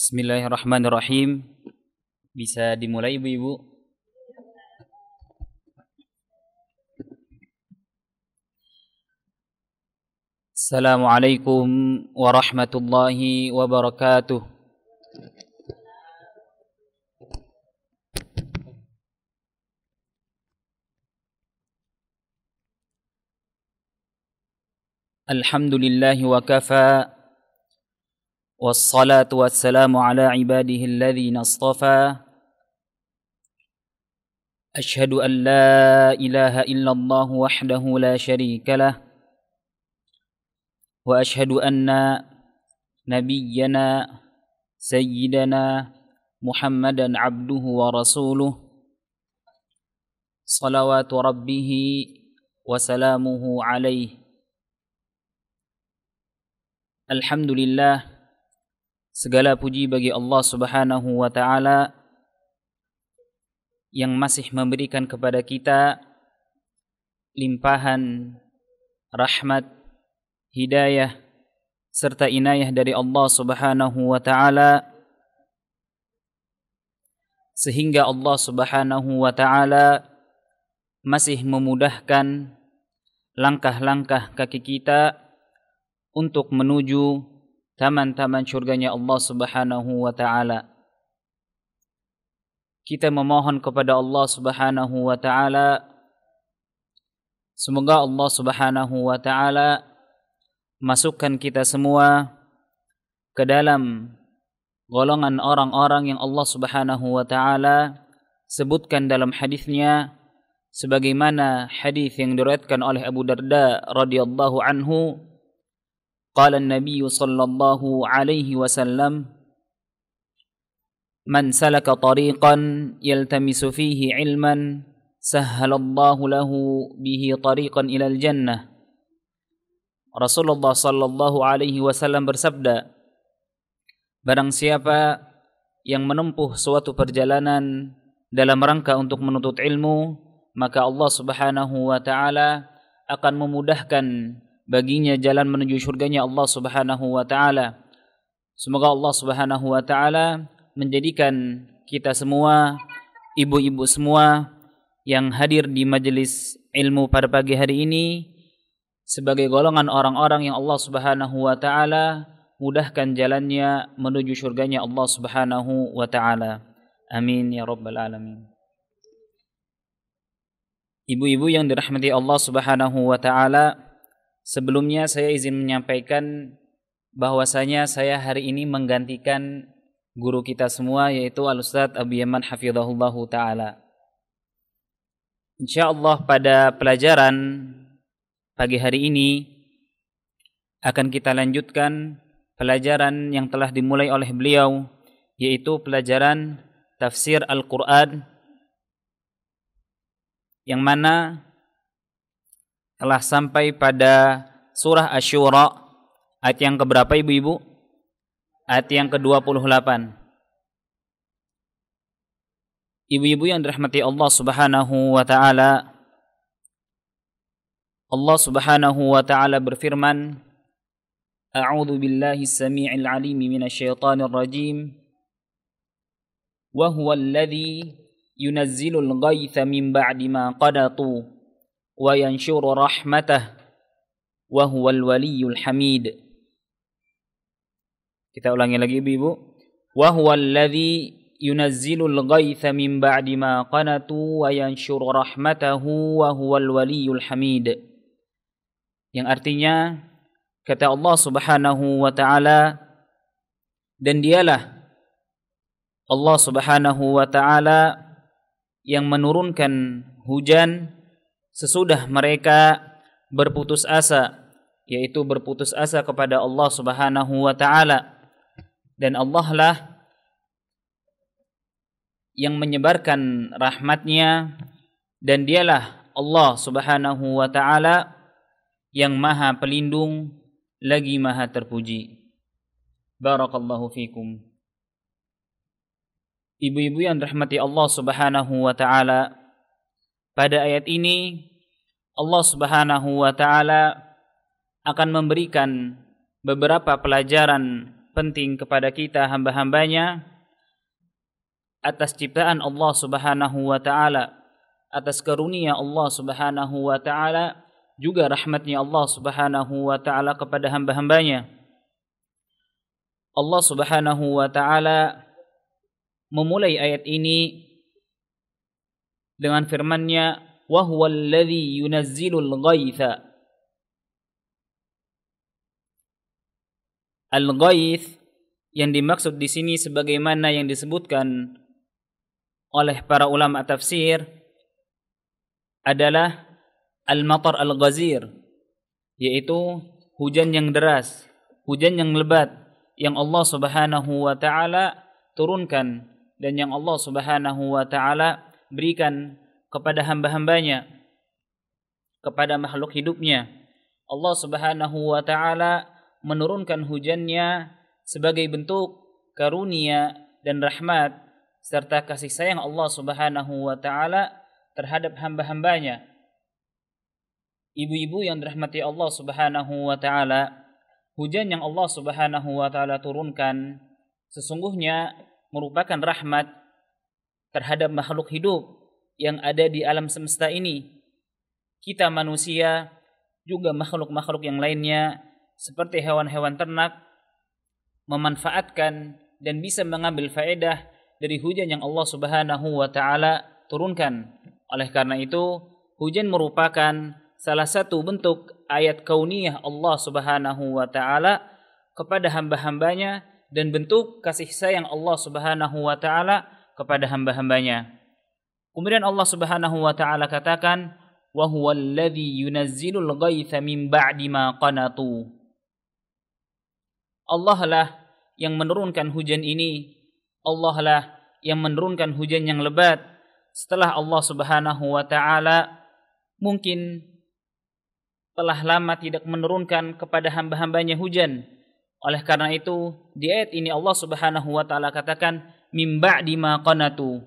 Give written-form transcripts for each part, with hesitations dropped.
Bismillahirrahmanirrahim. Bisa dimulai ibu-ibu? Assalamualaikum warahmatullahi wabarakatuh. Alhamdulillahi wa kafa. والصلاة والسلام على عباده الذين اصطفى أشهد أن لا إله إلا الله وحده لا شريك له وأشهد أن نبينا سيدنا محمدا عبده ورسوله صلوات ربه وسلامه عليه. Alhamdulillah, segala puji bagi Allah Subhanahu wa ta'ala yang masih memberikan kepada kita limpahan rahmat, hidayah, serta inayah dari Allah Subhanahu wa ta'ala, sehingga Allah Subhanahu wa ta'ala masih memudahkan langkah-langkah kaki kita untuk menuju taman-taman surganya Allah Subhanahu wa ta'ala. Kita memohon kepada Allah Subhanahu wa ta'ala, semoga Allah Subhanahu wa ta'ala masukkan kita semua ke dalam golongan orang-orang yang Allah Subhanahu wa ta'ala sebutkan dalam hadisnya, sebagaimana hadis yang diriwayatkan oleh Abu Darda radhiyallahu anhu. Qala an-nabiy sallallahu alaihi wasallam, man salaka tariqan yaltamisu fihi ilman sahhalallahu lahu bihi tariqan ilal jannah. Rasulullah sallallahu alaihi wasallam bersabda, barang siapa yang menempuh suatu perjalanan dalam rangka untuk menuntut ilmu, maka Allah Subhanahu wa ta'ala akan memudahkan baginya jalan menuju surganya Allah Subhanahu wa ta'ala. Semoga Allah Subhanahu wa ta'ala menjadikan kita semua, ibu-ibu semua yang hadir di majelis ilmu pada pagi hari ini sebagai golongan orang-orang yang Allah Subhanahu wa ta'ala mudahkan jalannya menuju surganya Allah Subhanahu wa ta'ala. Amin ya rabbal alamin. Ibu-ibu yang dirahmati Allah Subhanahu wa ta'ala, sebelumnya saya izin menyampaikan bahwasanya saya hari ini menggantikan guru kita semua, yaitu Al-Ustaz Abu Yaman hafizahullahu ta'ala. InsyaAllah pada pelajaran pagi hari ini akan kita lanjutkan pelajaran yang telah dimulai oleh beliau, yaitu pelajaran tafsir Al-Quran, yang mana telah sampai pada surah Asy-Syura, ayat yang keberapa ibu-ibu? Ayat yang ke-28. Ibu-ibu yang dirahmati Allah Subhanahu wa ta'ala, Allah Subhanahu wa ta'ala berfirman, A'udzu billahi as-sami'il 'alim minasyaitonir rajim. Wa huwal ladzi yunazzilul ghaitha min ba'di ma qadatu wa yanshuru rahmatah wa huwal waliyul hamid. Kita ulangi lagi ibu-ibu. Wa huwal ladzi yunazzilul ghaitha min ba'di ma qanatu wa yanshuru rahmatahu wa huwal waliyul hamid. Yang artinya, kata Allah Subhanahu wa ta'ala, dan dialah Allah Subhanahu wa ta'ala yang menurunkan hujan sesudah mereka berputus asa, yaitu berputus asa kepada Allah Subhanahu wa ta'ala. Dan Allah lah yang menyebarkan rahmatnya, dan dialah Allah Subhanahu wa ta'ala yang maha pelindung lagi maha terpuji. Barakallahu fikum. Ibu-ibu yang dirahmati Allah Subhanahu wa ta'ala, pada ayat ini Allah Subhanahu wa ta'ala akan memberikan beberapa pelajaran penting kepada kita hamba-hambanya atas ciptaan Allah Subhanahu wa taala, atas karunia Allah Subhanahu wa taala, juga rahmatnya Allah Subhanahu wa taala kepada hamba-hambanya. Allah Subhanahu wa taala memulai ayat ini dengan firman-Nya, wa huwal ladzi yunazzilul ghaitha. Al-ghaith yang dimaksud di sini sebagaimana yang disebutkan oleh para ulama tafsir adalah al-matar al-ghazir, yaitu hujan yang deras, hujan yang lebat yang Allah Subhanahu wa taala turunkan dan yang Allah Subhanahu wa taala berikan kepada hamba-hambanya, kepada makhluk hidupnya. Allah Subhanahu wa taala menurunkan hujannya sebagai bentuk karunia dan rahmat serta kasih sayang Allah Subhanahu wa taala terhadap hamba-hambanya. Ibu-ibu yang dirahmati Allah Subhanahu wa taala, hujan yang Allah Subhanahu wa taala turunkan sesungguhnya merupakan rahmat terhadap makhluk hidup yang ada di alam semesta ini. Kita manusia juga makhluk-makhluk yang lainnya seperti hewan-hewan ternak memanfaatkan dan bisa mengambil faedah dari hujan yang Allah Subhanahu wa taala turunkan. Oleh karena itu, hujan merupakan salah satu bentuk ayat kauniyah Allah Subhanahu wa taala kepada hamba-hambanya dan bentuk kasih sayang Allah Subhanahu wa taala kepada hamba-hambanya. Kemudian Allah Subhanahu wa taala katakan, wa huwal ladzi yunazzilul ghaitha min ba'di ma qanatu. Allah lah yang menurunkan hujan ini. Allah lah yang menurunkan hujan yang lebat setelah Allah Subhanahu wa taala mungkin telah lama tidak menurunkan kepada hamba-hambanya hujan. Oleh karena itu, di ayat ini Allah Subhanahu wa taala katakan mim ba'di ma qanatu.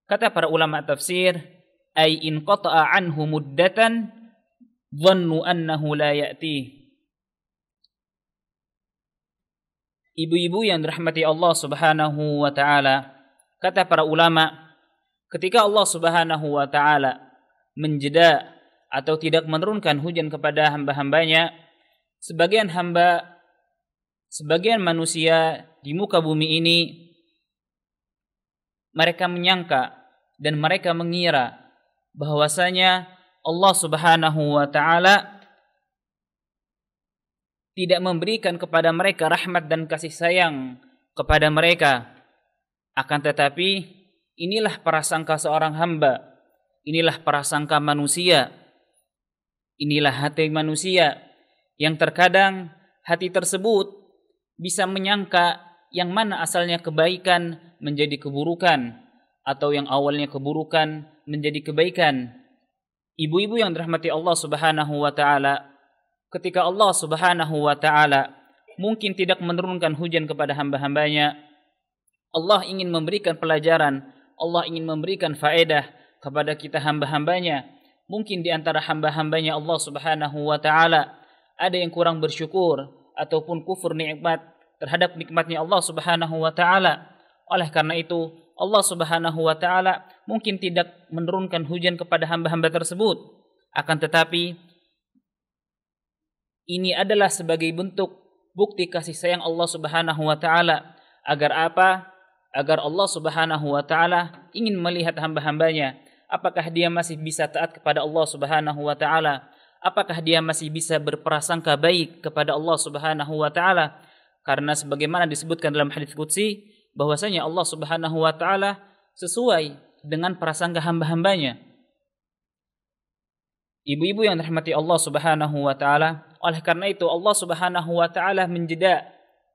Kata para ulama tafsir, ay in qata'a anhu muddatan dhannu annahu la ya'ti. Ibu-ibu yang dirahmati Allah Subhanahu wa taala, kata para ulama, ketika Allah Subhanahu wa taala menjeda atau tidak menurunkan hujan kepada hamba-hambanya, sebagian manusia di muka bumi ini mereka menyangka dan mereka mengira bahwasanya Allah Subhanahu wa taala tidak memberikan kepada mereka rahmat dan kasih sayang kepada mereka. Akan tetapi inilah prasangka seorang hamba, inilah prasangka manusia, inilah hati manusia yang terkadang hati tersebut bisa menyangka yang mana asalnya kebaikan menjadi keburukan atau yang awalnya keburukan menjadi kebaikan. Ibu-ibu yang dirahmati Allah Subhanahu wa taala, ketika Allah Subhanahu wa taala mungkin tidak menurunkan hujan kepada hamba-hambanya, Allah ingin memberikan pelajaran, Allah ingin memberikan faedah kepada kita hamba-hambanya. Mungkin di antara hamba-hambanya Allah Subhanahu wa taala ada yang kurang bersyukur ataupun kufur nikmat terhadap nikmatnya Allah Subhanahu wa taala. Oleh karena itu, Allah Subhanahu wa taala mungkin tidak menurunkan hujan kepada hamba-hamba tersebut. Akan tetapi ini adalah sebagai bentuk bukti kasih sayang Allah Subhanahu wa taala. Agar apa? Agar Allah Subhanahu wa taala ingin melihat hamba-hambanya, apakah dia masih bisa taat kepada Allah Subhanahu wa taala? Apakah dia masih bisa berprasangka baik kepada Allah Subhanahu wa taala? Karena sebagaimana disebutkan dalam hadits qudsi bahwasanya Allah Subhanahu wa taala sesuai dengan prasangka hamba-hambanya. Ibu-ibu yang dirahmati Allah Subhanahu wa taala, oleh karena itu Allah Subhanahu wa taala menjeda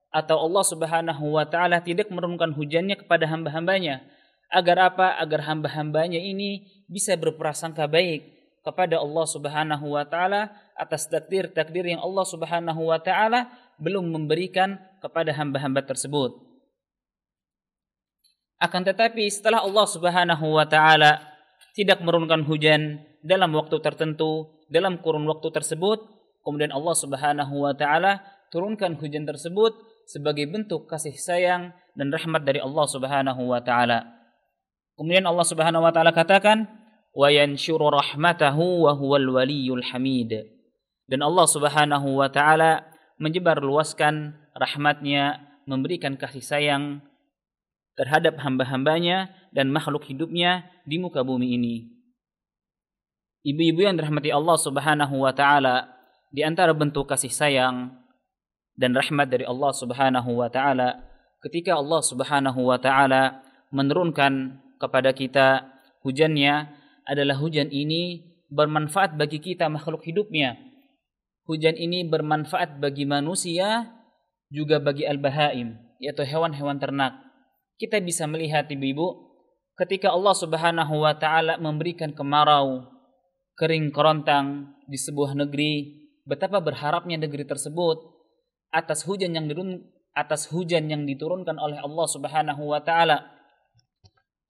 atau Allah Subhanahu wa taala tidak menurunkan hujannya kepada hamba-hambanya. Agar apa? Agar hamba-hambanya ini bisa berprasangka baik kepada Allah Subhanahu wa taala atas takdir-takdir yang Allah Subhanahu wa taala belum memberikan kepada hamba-hamba tersebut. Akan tetapi setelah Allah Subhanahu wa taala tidak menurunkan hujan dalam waktu tertentu, dalam kurun waktu tersebut, kemudian Allah Subhanahu wa taala turunkan hujan tersebut sebagai bentuk kasih sayang dan rahmat dari Allah Subhanahu wa taala. Kemudian Allah Subhanahu wa taala katakan, "Wa yanshuru rahmatahu wa huwal waliyul hamid." Dan Allah Subhanahu wa taala menyebar luaskan rahmatnya, memberikan kasih sayang terhadap hamba-hambanya dan makhluk hidupnya di muka bumi ini. Ibu-ibu yang dirahmati Allah Subhanahu wa taala, di antara bentuk kasih sayang dan rahmat dari Allah Subhanahu wa taala, ketika Allah Subhanahu wa taala menurunkan kepada kita hujannya, adalah hujan ini bermanfaat bagi kita makhluk hidupnya. Hujan ini bermanfaat bagi manusia, juga bagi al-bahaim, yaitu hewan-hewan ternak. Kita bisa melihat ibu-ibu, ketika Allah Subhanahu wa taala memberikan kemarau, kering kerontang di sebuah negeri, betapa berharapnya negeri tersebut atas hujan yang diturunkan oleh Allah Subhanahu wa taala.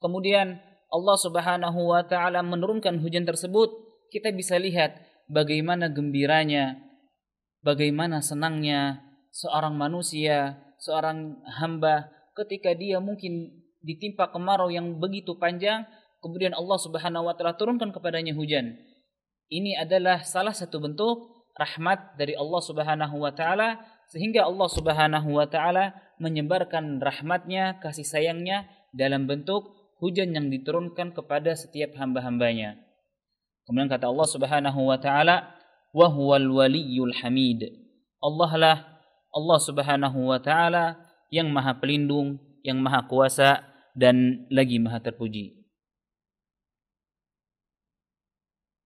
Kemudian Allah Subhanahu wa taala menurunkan hujan tersebut, kita bisa lihat bagaimana gembiranya, bagaimana senangnya seorang manusia, seorang hamba ketika dia mungkin ditimpa kemarau yang begitu panjang, kemudian Allah Subhanahu wa taala turunkan kepadanya hujan. Ini adalah salah satu bentuk rahmat dari Allah Subhanahu wa taala, sehingga Allah Subhanahu wa taala menyebarkan rahmatnya, kasih sayangnya dalam bentuk hujan yang diturunkan kepada setiap hamba-hambanya. Kemudian kata Allah Subhanahu wa taala, "Wa huwal waliyul hamid." Allah Subhanahu wa taala yang Maha Pelindung, yang Maha Kuasa dan lagi Maha Terpuji.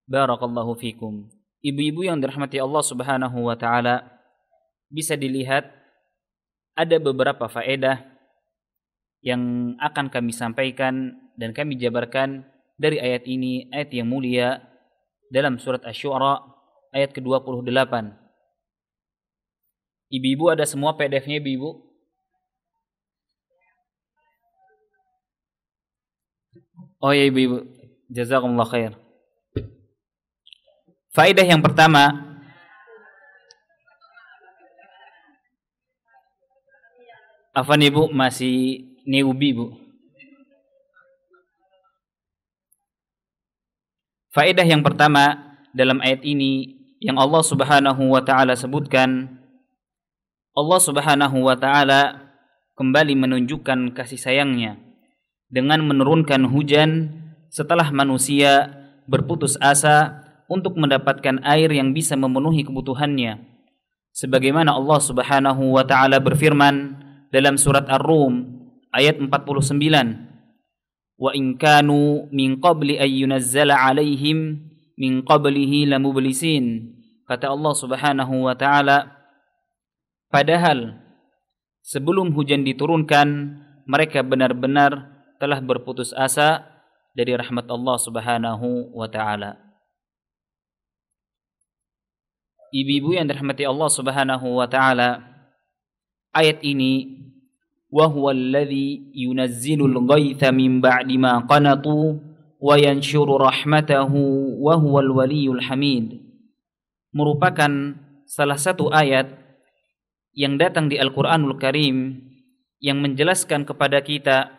Barakallahu fikum. Ibu-ibu yang dirahmati Allah Subhanahu wa taala, bisa dilihat ada beberapa faedah yang akan kami sampaikan dan kami jabarkan dari ayat ini, ayat yang mulia dalam surat Asy-Syu'ara ayat ke-28. Ibu-ibu ada semua PDF-nya ibu-ibu? Oh ya ibu-ibu, jazakumullah khair. Faedah yang pertama, afan ibu masih newbie bu. Faedah yang pertama dalam ayat ini yang Allah Subhanahu wa taala sebutkan, Allah Subhanahu wa taala kembali menunjukkan kasih sayangnya dengan menurunkan hujan setelah manusia berputus asa untuk mendapatkan air yang bisa memenuhi kebutuhannya. Sebagaimana Allah Subhanahu wa taala berfirman dalam surat Ar-Rum ayat 49, "Wa in kanu min qabli ay yunazzala 'alaihim min qablihi lamublisin." Kata Allah Subhanahu wa taala, padahal sebelum hujan diturunkan mereka benar-benar telah berputus asa dari rahmat Allah Subhanahu wa taala. Ibu-ibu yang dirahmati Allah Subhanahu wa taala, ayat ini, "Wa huwal ladzi yunazzilul ghaitha min ba'di ma qanatu wa yanshuru rahmatahu wa huwal waliyul hamid," merupakan salah satu ayat yang datang di Al-Qur'anul Karim yang menjelaskan kepada kita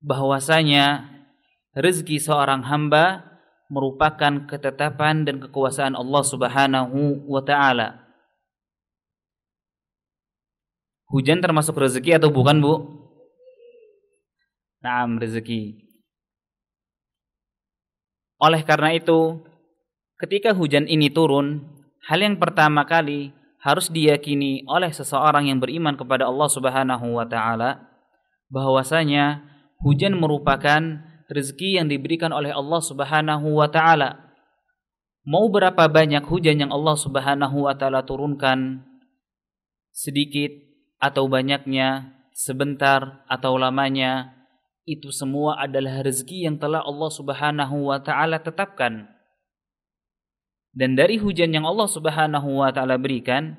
bahwasanya rezeki seorang hamba merupakan ketetapan dan kekuasaan Allah Subhanahu wa taala. Hujan termasuk rezeki atau bukan, Bu? Naam, rezeki. Oleh karena itu, ketika hujan ini turun, hal yang pertama kali harus diyakini oleh seseorang yang beriman kepada Allah Subhanahu wa taala bahwasanya hujan merupakan rezeki yang diberikan oleh Allah Subhanahu wa taala. Mau berapa banyak hujan yang Allah Subhanahu wa taala turunkan, sedikit atau banyaknya, sebentar atau lamanya, itu semua adalah rezeki yang telah Allah Subhanahu wa taala tetapkan. Dan dari hujan yang Allah Subhanahu wa taala berikan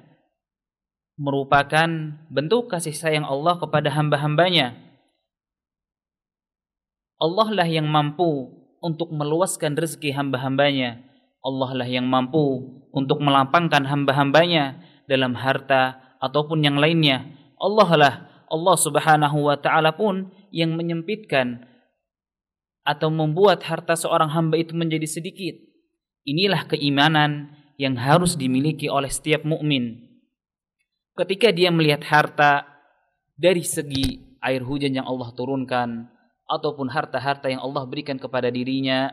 merupakan bentuk kasih sayang Allah kepada hamba-hambanya. Allah lah yang mampu untuk meluaskan rezeki hamba-hambanya. Allah lah yang mampu untuk melapangkan hamba-hambanya dalam harta ataupun yang lainnya. Allah Subhanahu wa ta'ala pun yang menyempitkan atau membuat harta seorang hamba itu menjadi sedikit. Inilah keimanan yang harus dimiliki oleh setiap mukmin. Ketika dia melihat harta dari segi air hujan yang Allah turunkan ataupun harta-harta yang Allah berikan kepada dirinya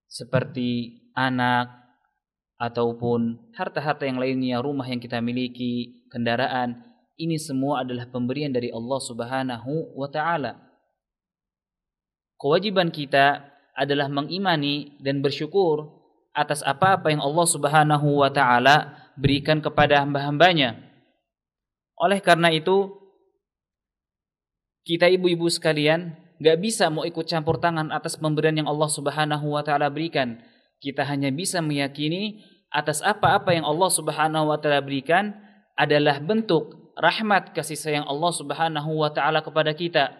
seperti anak ataupun harta-harta yang lainnya, rumah yang kita miliki, kendaraan, ini semua adalah pemberian dari Allah Subhanahu wa ta'ala. Kewajiban kita adalah mengimani dan bersyukur atas apa-apa yang Allah Subhanahu wa ta'ala berikan kepada hamba-hambanya. Oleh karena itu, kita ibu-ibu sekalian gak bisa mau ikut campur tangan atas pemberian yang Allah Subhanahu wa ta'ala berikan. Kita hanya bisa meyakini atas apa-apa yang Allah Subhanahu wa ta'ala berikan adalah bentuk rahmat kasih sayang Allah Subhanahu wa ta'ala kepada kita.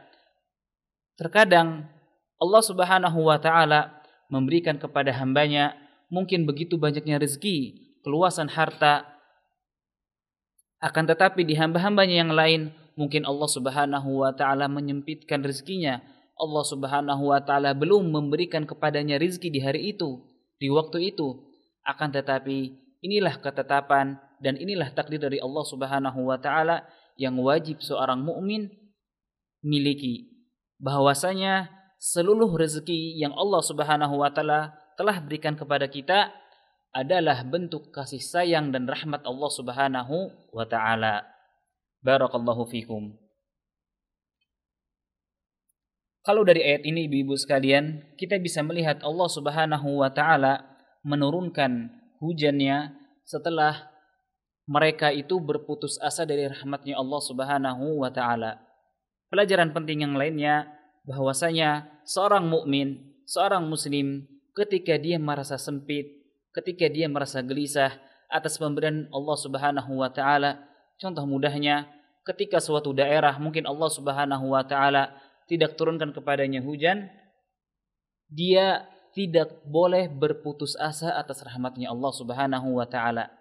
Terkadang Allah Subhanahu wa ta'ala memberikan kepada hambanya mungkin begitu banyaknya rezeki, keluasan harta, akan tetapi di hamba-hambanya yang lain mungkin Allah Subhanahu wa ta'ala menyempitkan rezekinya. Allah Subhanahu wa ta'ala belum memberikan kepadanya rezeki di hari itu, di waktu itu. Akan tetapi inilah ketetapan dan inilah takdir dari Allah Subhanahu wa ta'ala yang wajib seorang mukmin miliki. Bahwasanya seluruh rezeki yang Allah Subhanahu wa ta'ala telah berikan kepada kita adalah bentuk kasih sayang dan rahmat Allah Subhanahu wa ta'ala. Barakallahu fikum. Kalau dari ayat ini ibu-ibu sekalian, kita bisa melihat Allah Subhanahu wa ta'ala menurunkan hujannya setelah mereka itu berputus asa dari rahmatnya Allah Subhanahu wa ta'ala. Pelajaran penting yang lainnya bahwasanya seorang mukmin, seorang muslim ketika dia merasa sempit, ketika dia merasa gelisah atas pemberian Allah Subhanahu wa ta'ala, contoh mudahnya ketika suatu daerah mungkin Allah Subhanahu wa ta'ala tidak turunkan kepadanya hujan, dia tidak boleh berputus asa atas rahmatnya Allah Subhanahu wa ta'ala.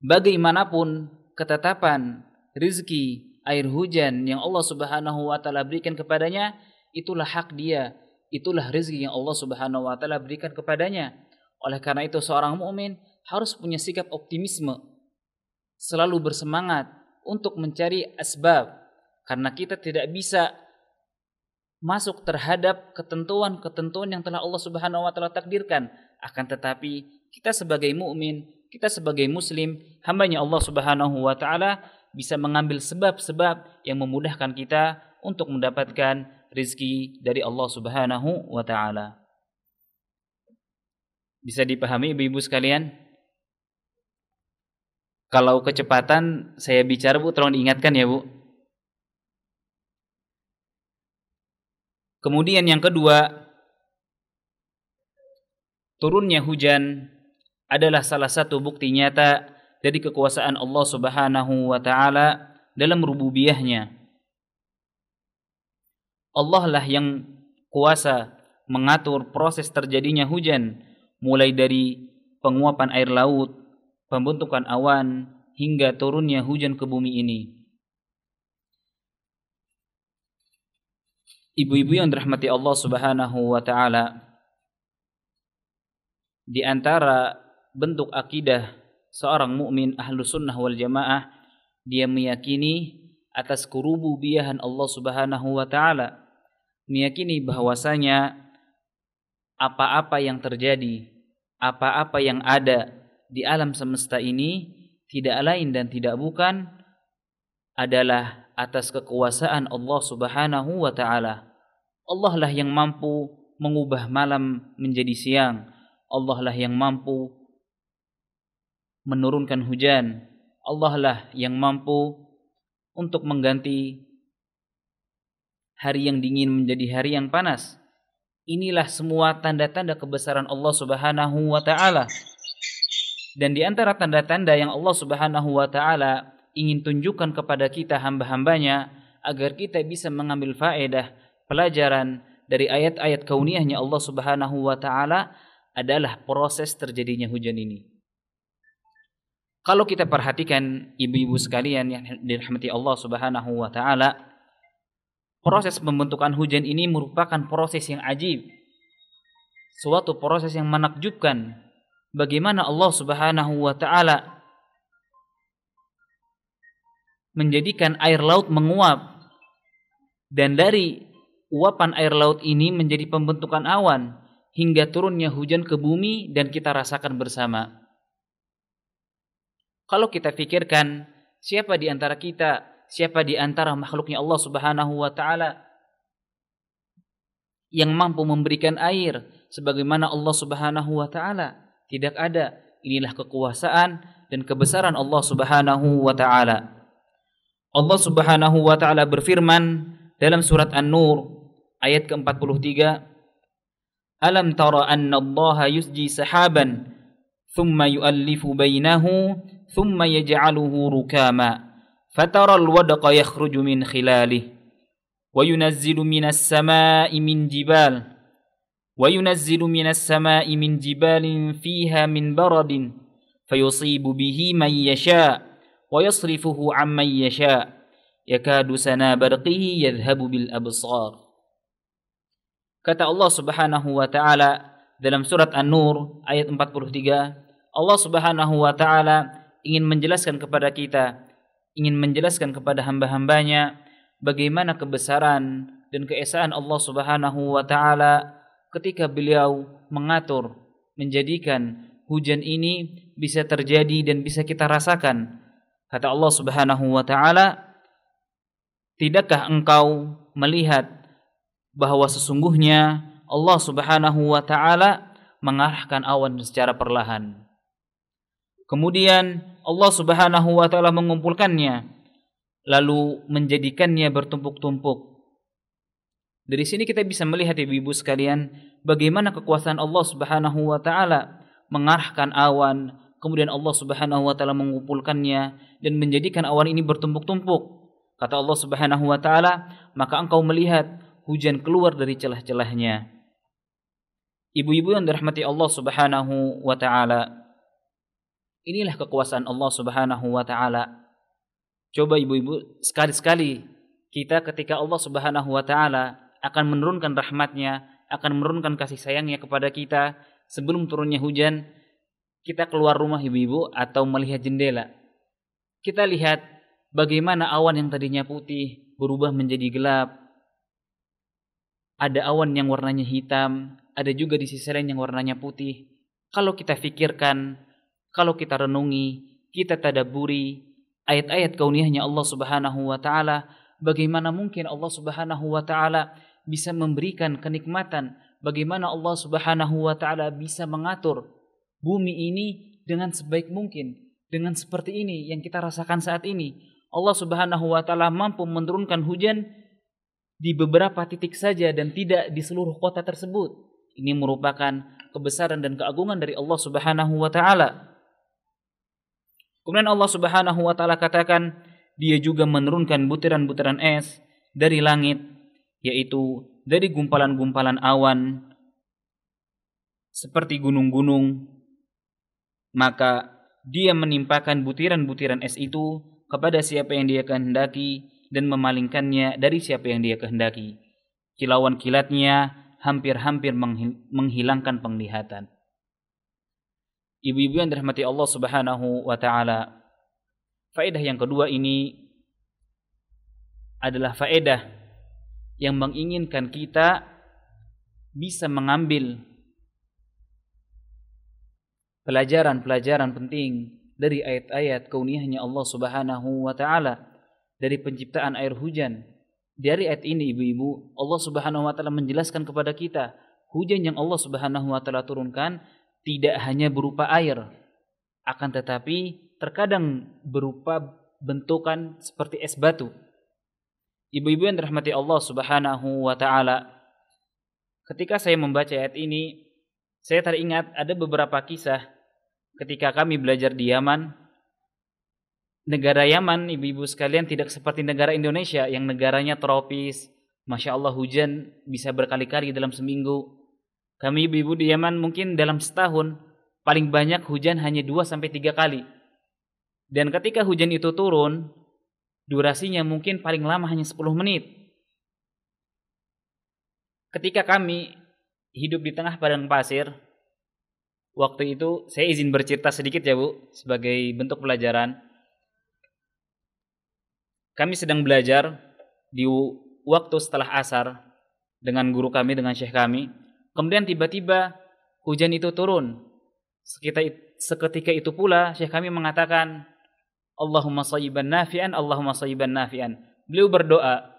Bagaimanapun ketetapan rizki air hujan yang Allah Subhanahu wa ta'ala berikan kepadanya, itulah hak dia. Itulah rezeki yang Allah Subhanahu wa ta'ala berikan kepadanya. Oleh karena itu seorang mukmin harus punya sikap optimisme, selalu bersemangat untuk mencari asbab, karena kita tidak bisa masuk terhadap ketentuan-ketentuan yang telah Allah Subhanahu wa ta'ala takdirkan. Akan tetapi kita sebagai mukmin, kita sebagai muslim, hambanya Allah Subhanahu wa ta'ala bisa mengambil sebab-sebab yang memudahkan kita untuk mendapatkan rezeki dari Allah Subhanahu wa ta'ala. Bisa dipahami ibu-ibu sekalian? Kalau kecepatan saya bicara Bu, tolong diingatkan ya Bu. Kemudian yang kedua, turunnya hujan adalah salah satu bukti nyata dari kekuasaan Allah Subhanahu wa ta'ala dalam rububiyahnya. Allah lah yang kuasa mengatur proses terjadinya hujan, mulai dari penguapan air laut, pembentukan awan, hingga turunnya hujan ke bumi ini. Ibu-ibu yang dirahmati Allah Subhanahu wa ta'ala, di antara bentuk akidah seorang mukmin ahlus sunnah wal jamaah, dia meyakini atas kerububiyahan Allah Subhanahu wa ta'ala, meyakini bahwasanya apa-apa yang terjadi, apa-apa yang ada di alam semesta ini tidak lain dan tidak bukan adalah atas kekuasaan Allah Subhanahu wa ta'ala. Allah lah yang mampu mengubah malam menjadi siang. Allah lah yang mampu menurunkan hujan. Allah lah yang mampu untuk mengganti hari yang dingin menjadi hari yang panas. Inilah semua tanda-tanda kebesaran Allah Subhanahu wa ta'ala. Dan di antara tanda-tanda yang Allah Subhanahu wa ta'ala ingin tunjukkan kepada kita hamba-hambanya agar kita bisa mengambil faedah, pelajaran dari ayat-ayat kauniyahnya Allah Subhanahu wa ta'ala adalah proses terjadinya hujan ini. Kalau kita perhatikan ibu-ibu sekalian yang dirahmati Allah Subhanahu wa taala, proses pembentukan hujan ini merupakan proses yang ajib. Suatu proses yang menakjubkan. Bagaimana Allah Subhanahu wa taala menjadikan air laut menguap, dan dari uapan air laut ini menjadi pembentukan awan hingga turunnya hujan ke bumi dan kita rasakan bersama. Kalau kita pikirkan, siapa di antara kita, siapa di antara makhluknya Allah Subhanahu wa taala yang mampu memberikan air sebagaimana Allah Subhanahu wa taala? Tidak ada. Inilah kekuasaan dan kebesaran Allah Subhanahu wa taala. Allah Subhanahu wa taala berfirman dalam surat An-Nur ayat ke-43, "Alam tara anna Allah yusji sahaban thumma yu'allifu bainahu thumma yaj'aluhu rukama fatara al-wadqa yakhruju min khilalihi wa yunazzilu minas samaa'i min jibalin fiha min baradin fayusibu bihi man yasha' wa yasrifuhu 'amman yasha' yakadu sana barqihi yadhhabu bil absar." Kata Allah Subhanahu wa taala dalam surat An-Nur ayat 43, Allah Subhanahu wa taala ingin menjelaskan kepada kita, ingin menjelaskan kepada hamba-hambanya bagaimana kebesaran dan keesaan Allah Subhanahu wa taala ketika beliau mengatur, menjadikan hujan ini bisa terjadi dan bisa kita rasakan. Kata Allah Subhanahu wa taala, "Tidakkah engkau melihat bahwa sesungguhnya Allah Subhanahu wa taala mengarahkan awan secara perlahan. Kemudian Allah Subhanahu wa taala mengumpulkannya lalu menjadikannya bertumpuk-tumpuk." Dari sini kita bisa melihat ibu-ibu sekalian bagaimana kekuasaan Allah Subhanahu wa taala mengarahkan awan, kemudian Allah Subhanahu wa taala mengumpulkannya dan menjadikan awan ini bertumpuk-tumpuk. Kata Allah Subhanahu wa taala, "Maka engkau melihat hujan keluar dari celah-celahnya." Ibu-ibu yang dirahmati Allah Subhanahu wa taala, inilah kekuasaan Allah Subhanahu wa taala. Coba ibu-ibu, sekali-sekali kita ketika Allah Subhanahu wa taala akan menurunkan rahmatnya, akan menurunkan kasih sayangnya kepada kita sebelum turunnya hujan, kita keluar rumah ibu-ibu atau melihat jendela. Kita lihat bagaimana awan yang tadinya putih berubah menjadi gelap. Ada awan yang warnanya hitam, ada juga di sisi lain yang warnanya putih. Kalau kita fikirkan, kalau kita renungi, kita tadabburi ayat-ayat kauniyahnya Allah Subhanahu wa taala, bagaimana mungkin Allah Subhanahu wa taala bisa memberikan kenikmatan, bagaimana Allah Subhanahu wa taala bisa mengatur bumi ini dengan sebaik mungkin, dengan seperti ini yang kita rasakan saat ini. Allah Subhanahu wa taala mampu menurunkan hujan di beberapa titik saja dan tidak di seluruh kota tersebut. Ini merupakan kebesaran dan keagungan dari Allah Subhanahu wa taala. Kemudian Allah Subhanahu wa taala katakan, Dia juga menurunkan butiran-butiran es dari langit, yaitu dari gumpalan-gumpalan awan seperti gunung-gunung. Maka Dia menimpakan butiran-butiran es itu kepada siapa yang Dia kehendaki dan memalingkannya dari siapa yang Dia kehendaki. Kilauan kilatnya hampir-hampir menghilangkan penglihatan. Ibu-ibu yang dirahmati Allah Subhanahu wa taala, faedah yang kedua ini adalah faedah yang menginginkan kita bisa mengambil pelajaran-pelajaran penting dari ayat-ayat kauniyahnya Allah Subhanahu wa taala, dari penciptaan air hujan. Dari ayat ini ibu-ibu, Allah Subhanahu wa taala menjelaskan kepada kita, hujan yang Allah Subhanahu wa taala turunkan tidak hanya berupa air, akan tetapi terkadang berupa bentukan seperti es batu. Ibu-ibu yang dirahmati Allah Subhanahu wa taala, ketika saya membaca ayat ini, saya teringat ada beberapa kisah ketika kami belajar di Yaman. Negara Yaman, ibu-ibu sekalian, tidak seperti negara Indonesia yang negaranya tropis. Masya Allah, hujan bisa berkali-kali dalam seminggu. Kami ibu-ibu di Yaman mungkin dalam setahun paling banyak hujan hanya 2-3 kali. Dan ketika hujan itu turun, durasinya mungkin paling lama hanya 10 menit. Ketika kami hidup di tengah padang pasir, waktu itu saya izin bercerita sedikit ya Bu, sebagai bentuk pelajaran. Kami sedang belajar di waktu setelah asar dengan guru kami, dengan syekh kami. Kemudian tiba-tiba hujan itu turun. Seketika itu pula syekh kami mengatakan, Allahumma shayyiban nafi'an, Allahumma shayyiban nafi'an. Beliau berdoa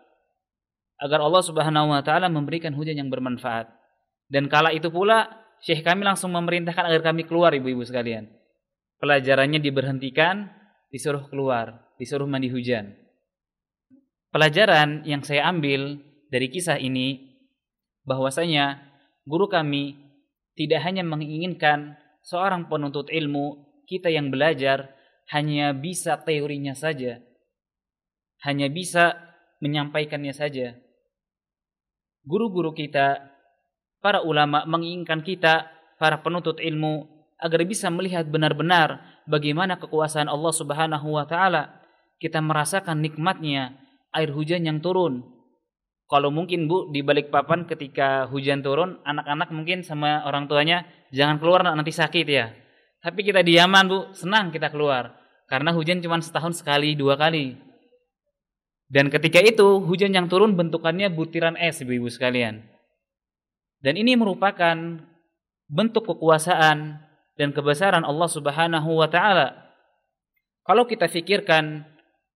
agar Allah Subhanahu wa taala memberikan hujan yang bermanfaat. Dan kala itu pula syekh kami langsung memerintahkan agar kami keluar, ibu-ibu sekalian. Pelajarannya diberhentikan, disuruh keluar, disuruh mandi hujan. Pelajaran yang saya ambil dari kisah ini bahwasanya guru kami tidak hanya menginginkan seorang penuntut ilmu, kita yang belajar hanya bisa teorinya saja, hanya bisa menyampaikannya saja. Guru-guru kita, para ulama menginginkan kita, para penuntut ilmu, agar bisa melihat benar-benar bagaimana kekuasaan Allah Subhanahu wa taala. Kita merasakan nikmatnya air hujan yang turun. Kalau mungkin Bu, di Balikpapan ketika hujan turun, anak-anak mungkin sama orang tuanya, jangan keluar nanti sakit ya. Tapi kita di Yaman Bu, senang kita keluar. Karena hujan cuma setahun sekali, 2 kali. Dan ketika itu, hujan yang turun bentukannya butiran es, ibu-ibu sekalian. Dan ini merupakan bentuk kekuasaan dan kebesaran Allah Subhanahu wa taala. Kalau kita fikirkan,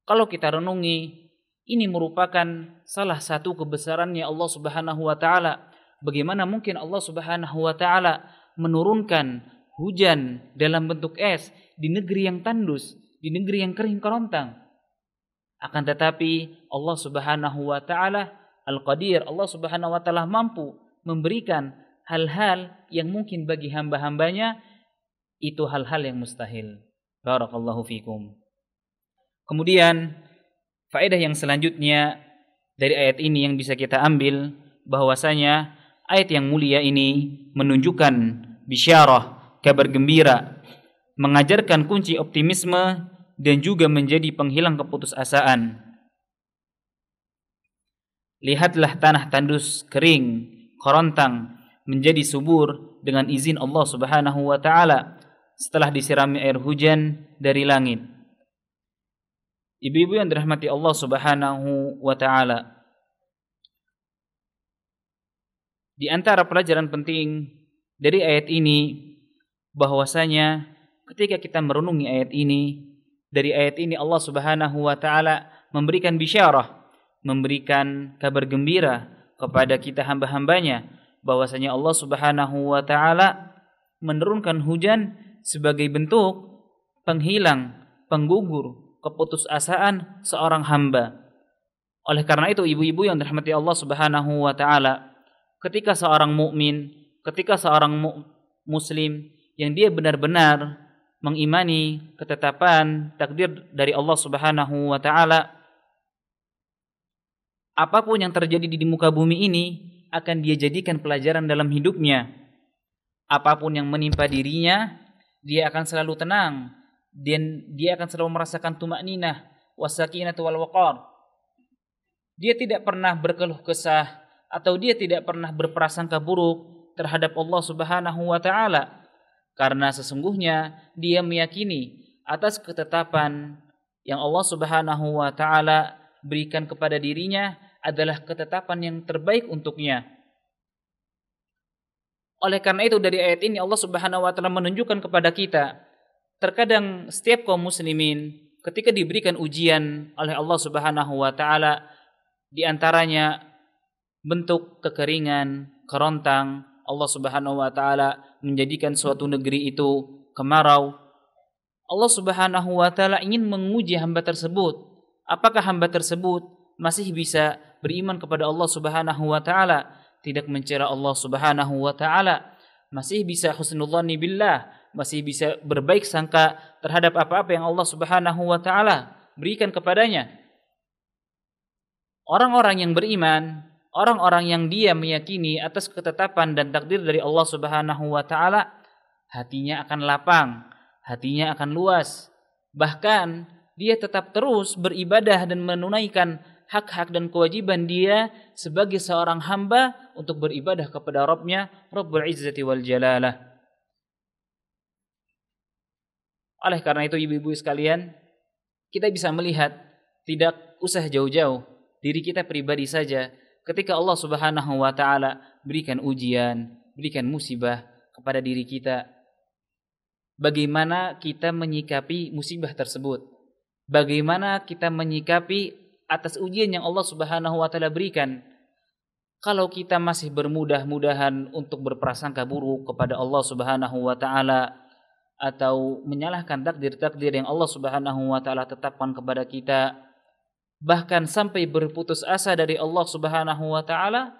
kalau kita renungi, ini merupakan salah satu kebesarannya Allah Subhanahu wa taala. Bagaimana mungkin Allah Subhanahu wa taala menurunkan hujan dalam bentuk es di negeri yang tandus, di negeri yang kering kerontang. Akan tetapi Allah Subhanahu wa taala Al-Qadir, Allah Subhanahu wa taala mampu memberikan hal-hal yang mungkin bagi hamba-hambanya itu hal-hal yang mustahil. Barakallahu fikum. Kemudian faedah yang selanjutnya dari ayat ini yang bisa kita ambil, bahwasanya ayat yang mulia ini menunjukkan bisyarah, kabar gembira, mengajarkan kunci optimisme dan juga menjadi penghilang keputusasaan. Lihatlah tanah tandus kering, kerontang menjadi subur dengan izin Allah Subhanahu wa taala setelah disirami air hujan dari langit. Ibu-ibu yang dirahmati Allah Subhanahu wa taala, di antara pelajaran penting dari ayat ini bahwasanya ketika kita merenungi ayat ini, dari ayat ini Allah Subhanahu wa taala memberikan bisyarah, memberikan kabar gembira kepada kita hamba-hambanya bahwasanya Allah Subhanahu wa taala menurunkan hujan sebagai bentuk penghilang, penggugur keputusasaan seorang hamba. Oleh karena itu ibu-ibu yang dirahmati Allah Subhanahu wa taala, ketika seorang mukmin, ketika seorang muslim yang dia benar-benar mengimani ketetapan takdir dari Allah Subhanahu wa taala, apapun yang terjadi di muka bumi ini akan dia jadikan pelajaran dalam hidupnya. Apapun yang menimpa dirinya, dia akan selalu tenang dan dia akan selalu merasakan tumakninah, wasakinatu wal waqar. Dia tidak pernah berkeluh kesah atau dia tidak pernah berprasangka buruk terhadap Allah Subhanahu wa taala, karena sesungguhnya dia meyakini atas ketetapan yang Allah Subhanahu wa taala berikan kepada dirinya adalah ketetapan yang terbaik untuknya. Oleh karena itu dari ayat ini Allah Subhanahu wa taala menunjukkan kepada kita, terkadang setiap kaum muslimin ketika diberikan ujian oleh Allah Subhanahu wa taala, di antaranya bentuk kekeringan, kerontang, Allah Subhanahu wa taala menjadikan suatu negeri itu kemarau. Allah Subhanahu wa taala ingin menguji hamba tersebut. Apakah hamba tersebut masih bisa beriman kepada Allah Subhanahu wa taala, tidak mencela Allah Subhanahu wa taala, masih bisa husnudzanni billah, masih bisa berbaik sangka terhadap apa-apa yang Allah Subhanahu wa taala berikan kepadanya. Orang-orang yang beriman, orang-orang yang dia meyakini atas ketetapan dan takdir dari Allah Subhanahu wa taala, hatinya akan lapang, hatinya akan luas, Bahkan dia tetap terus beribadah dan menunaikan hak-hak dan kewajiban dia sebagai seorang hamba untuk beribadah kepada Rabb-Nya, Rabbul Izzati wal Jalalah. Oleh karena itu ibu-ibu sekalian, kita bisa melihat tidak usah jauh-jauh diri kita pribadi saja ketika Allah Subhanahu wa taala berikan ujian, berikan musibah kepada diri kita. Bagaimana kita menyikapi musibah tersebut? Bagaimana kita menyikapi atas ujian yang Allah Subhanahu wa taala berikan? Kalau kita masih bermudah-mudahan untuk berprasangka buruk kepada Allah Subhanahu wa taala atau menyalahkan takdir-takdir yang Allah Subhanahu wa taala tetapkan kepada kita, bahkan sampai berputus asa dari Allah Subhanahu wa taala,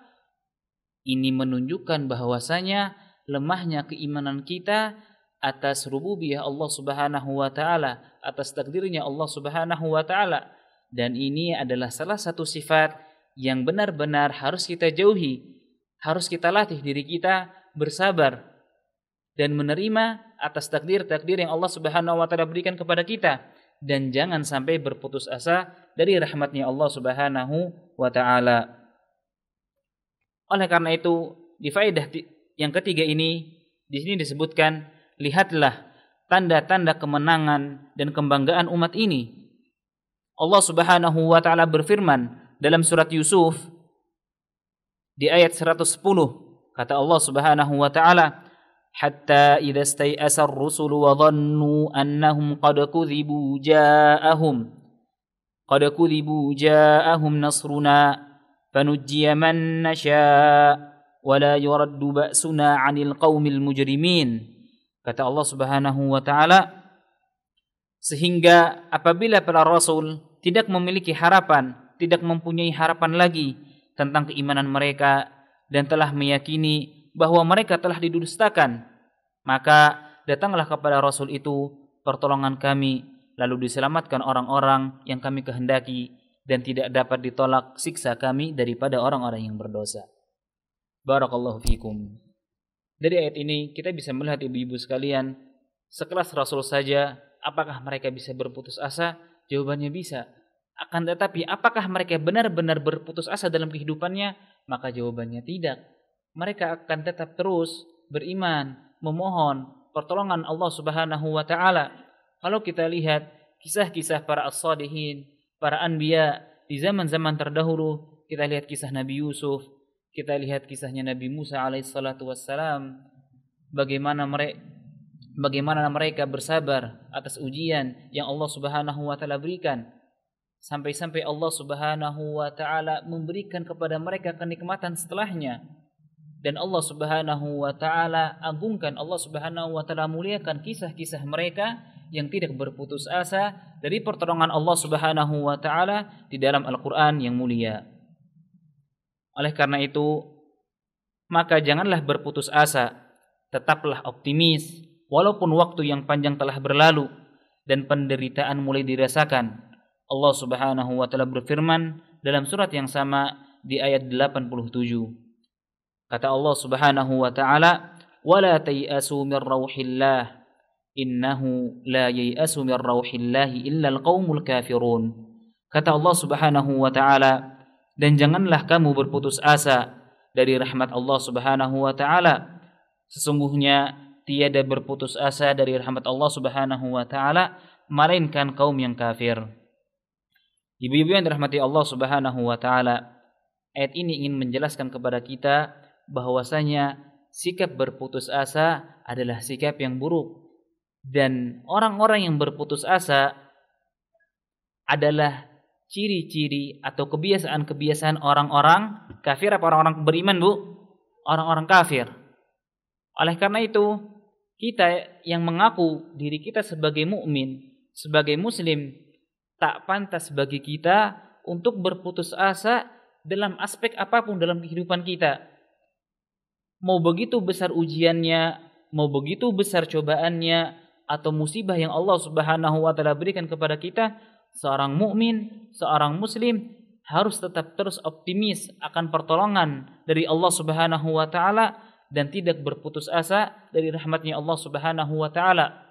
ini menunjukkan bahwasanya lemahnya keimanan kita atas rububiyah Allah Subhanahu wa taala, atas takdirnya Allah Subhanahu wa taala. Dan ini adalah salah satu sifat yang benar-benar harus kita jauhi. Harus kita latih diri kita bersabar dan menerima atas takdir-takdir yang Allah Subhanahu wa taala berikan kepada kita, dan jangan sampai berputus asa dari rahmatnya Allah Subhanahu wa taala. Oleh karena itu, di faedah yang ketiga ini di sini disebutkan, lihatlah tanda-tanda kemenangan dan kebanggaan umat ini. Allah Subhanahu wa taala berfirman dalam surat Yusuf di ayat 110, kata Allah Subhanahu wa taala, hatta idza stai'asa ar-rusulu wa dhannu annahum qad kudzibu ja'ahum nasruna fanujjiya man nasha' wa la yuraddu ba'suna 'anil qaumil mujrimin. Kata Allah Subhanahu wa taala, sehingga apabila para rasul tidak memiliki harapan, tidak mempunyai harapan lagi tentang keimanan mereka dan telah meyakini bahwa mereka telah didustakan, maka datanglah kepada rasul itu pertolongan kami, lalu diselamatkan orang-orang yang kami kehendaki, dan tidak dapat ditolak siksa kami daripada orang-orang yang berdosa. Barakallahu fikum. Dari ayat ini kita bisa melihat ibu-ibu sekalian, sekelas rasul saja apakah mereka bisa berputus asa? Jawabannya bisa. Akan tetapi apakah mereka benar-benar berputus asa dalam kehidupannya? Maka jawabannya tidak. Mereka akan tetap terus beriman, memohon pertolongan Allah Subhanahu wa taala. Kalau kita lihat kisah-kisah para as-salihin, para anbiya di zaman-zaman terdahulu, kita lihat kisah Nabi Yusuf, kita lihat kisahnya Nabi Musa alaihissalatu wassalam, bagaimana mereka bersabar atas ujian yang Allah Subhanahu wa taala berikan, sampai-sampai Allah Subhanahu wa taala memberikan kepada mereka kenikmatan setelahnya, dan Allah Subhanahu wa taala agungkan, Allah Subhanahu wa taala muliakan kisah-kisah mereka yang tidak berputus asa dari pertolongan Allah Subhanahu wa taala di dalam Al-Qur'an yang mulia. Oleh karena itu, maka janganlah berputus asa, tetaplah optimis walaupun waktu yang panjang telah berlalu dan penderitaan mulai dirasakan. Allah Subhanahu wa taala berfirman dalam surat yang sama di ayat 87. Kata Allah Subhanahu wa taala, "Wala tayasu min rauhillah, innahu la yayasu min rauhillah illa alqaumul kafirun." Kata Allah Subhanahu wa taala, dan janganlah kamu berputus asa dari rahmat Allah Subhanahu wa taala. Sesungguhnya tiada berputus asa dari rahmat Allah Subhanahu wa taala melainkan kaum yang kafir. Ibu-ibu yang dirahmati Allah Subhanahu wa taala, ayat ini ingin menjelaskan kepada kita bahwasanya sikap berputus asa adalah sikap yang buruk, dan orang-orang yang berputus asa adalah ciri-ciri atau kebiasaan-kebiasaan orang-orang kafir. Apa orang-orang beriman, Bu? Orang-orang kafir. Oleh karena itu, kita yang mengaku diri kita sebagai mukmin, sebagai muslim, tak pantas bagi kita untuk berputus asa dalam aspek apapun dalam kehidupan kita. Mau begitu besar ujiannya, mau begitu besar cobaannya atau musibah yang Allah Subhanahu wa taala berikan kepada kita, seorang mukmin, seorang muslim harus tetap terus optimis akan pertolongan dari Allah Subhanahu wa taala dan tidak berputus asa dari rahmatnya Allah Subhanahu wa taala.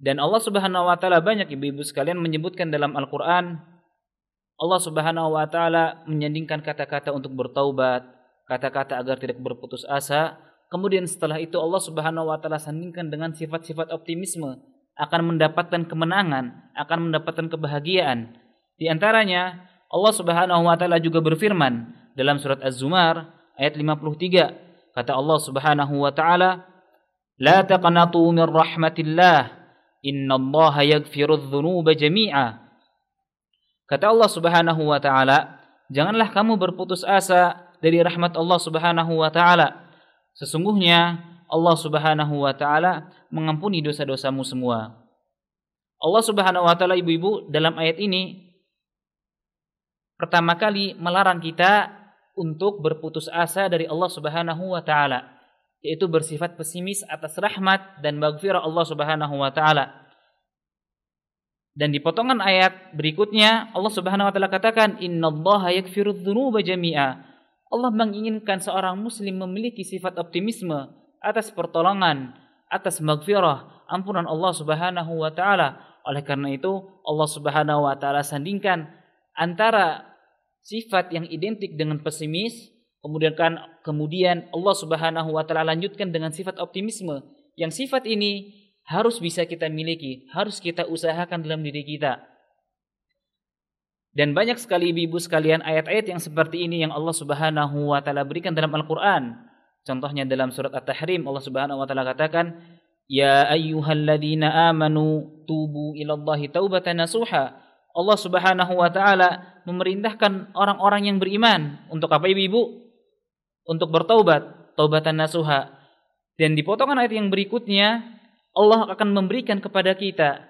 Dan Allah Subhanahu wa taala banyak ibu-ibu sekalian menyebutkan dalam Al-Qur'an, Allah Subhanahu wa taala menyandingkan kata-kata untuk bertaubat, kata-kata agar tidak berputus asa. Kemudian setelah itu Allah Subhanahu wa taala sandingkan dengan sifat-sifat optimisme, akan mendapatkan kemenangan, akan mendapatkan kebahagiaan. Di antaranya Allah Subhanahu wa taala juga berfirman dalam surat Az-Zumar ayat 53. Kata Allah Subhanahu wa taala, "La taqnatu min rahmatillah, innallaha yaghfirudz dzunuba jami'a." Kata Allah Subhanahu wa taala, janganlah kamu berputus asa dari rahmat Allah Subhanahu wa taala. Sesungguhnya Allah Subhanahu wa taala mengampuni dosa-dosamu semua. Allah Subhanahu wa taala ibu-ibu dalam ayat ini pertama kali melarang kita untuk berputus asa dari Allah Subhanahu wa taala, yaitu bersifat pesimis atas rahmat dan maghfirah Allah Subhanahu wa taala. Dan di potongan ayat berikutnya Allah Subhanahu wa taala katakan, "Innallaha yaghfirudz dzunuba jami'a." Allah menginginkan seorang muslim memiliki sifat optimisme atas pertolongan, atas maghfirah, ampunan Allah Subhanahu wa taala. Oleh karena itu Allah Subhanahu wa taala sandingkan antara sifat yang identik dengan pesimis, kemudian Allah Subhanahu wa taala lanjutkan dengan sifat optimisme. Yang sifat ini harus bisa kita miliki, harus kita usahakan dalam diri kita. Dan banyak sekali ibu-ibu sekalian ayat-ayat yang seperti ini yang Allah Subhanahu wa taala berikan dalam Al-Qur'an. Contohnya dalam surat At-Tahrim Allah Subhanahu wa taala katakan, "Ya ayyuhalladzina amanu tubu ilallahi taubatan nasuha." Allah Subhanahu wa taala memerintahkan orang-orang yang beriman untuk apa ibu-ibu? Untuk bertaubat, taubatan nasuha. Dan di potongan ayat yang berikutnya Allah akan memberikan kepada kita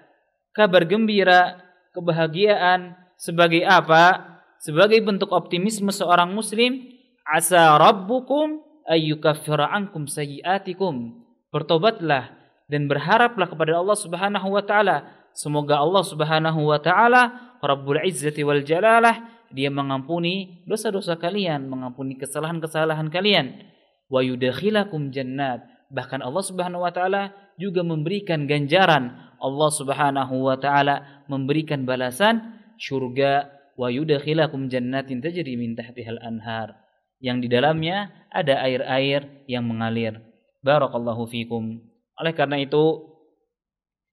kabar gembira, kebahagiaan. Sebagai apa? Sebagai bentuk optimisme seorang muslim, asa rabbukum ayyukaffira ankum sayyi'atikum. Bertobatlah dan berharaplah kepada Allah Subhanahu wa taala, semoga Allah Subhanahu wa taala Rabbul Izzati wal Jalalah, dia mengampuni dosa-dosa kalian, mengampuni kesalahan-kesalahan kalian. Wa yudkhilakum jannat. Bahkan Allah Subhanahu wa taala juga memberikan ganjaran. Allah Subhanahu wa taala memberikan balasan surga, wa yudkhilakum jannatin tajri min tahtihal anhar, yang di dalamnya ada air-air yang mengalir. Barakallahu fikum. Oleh karena itu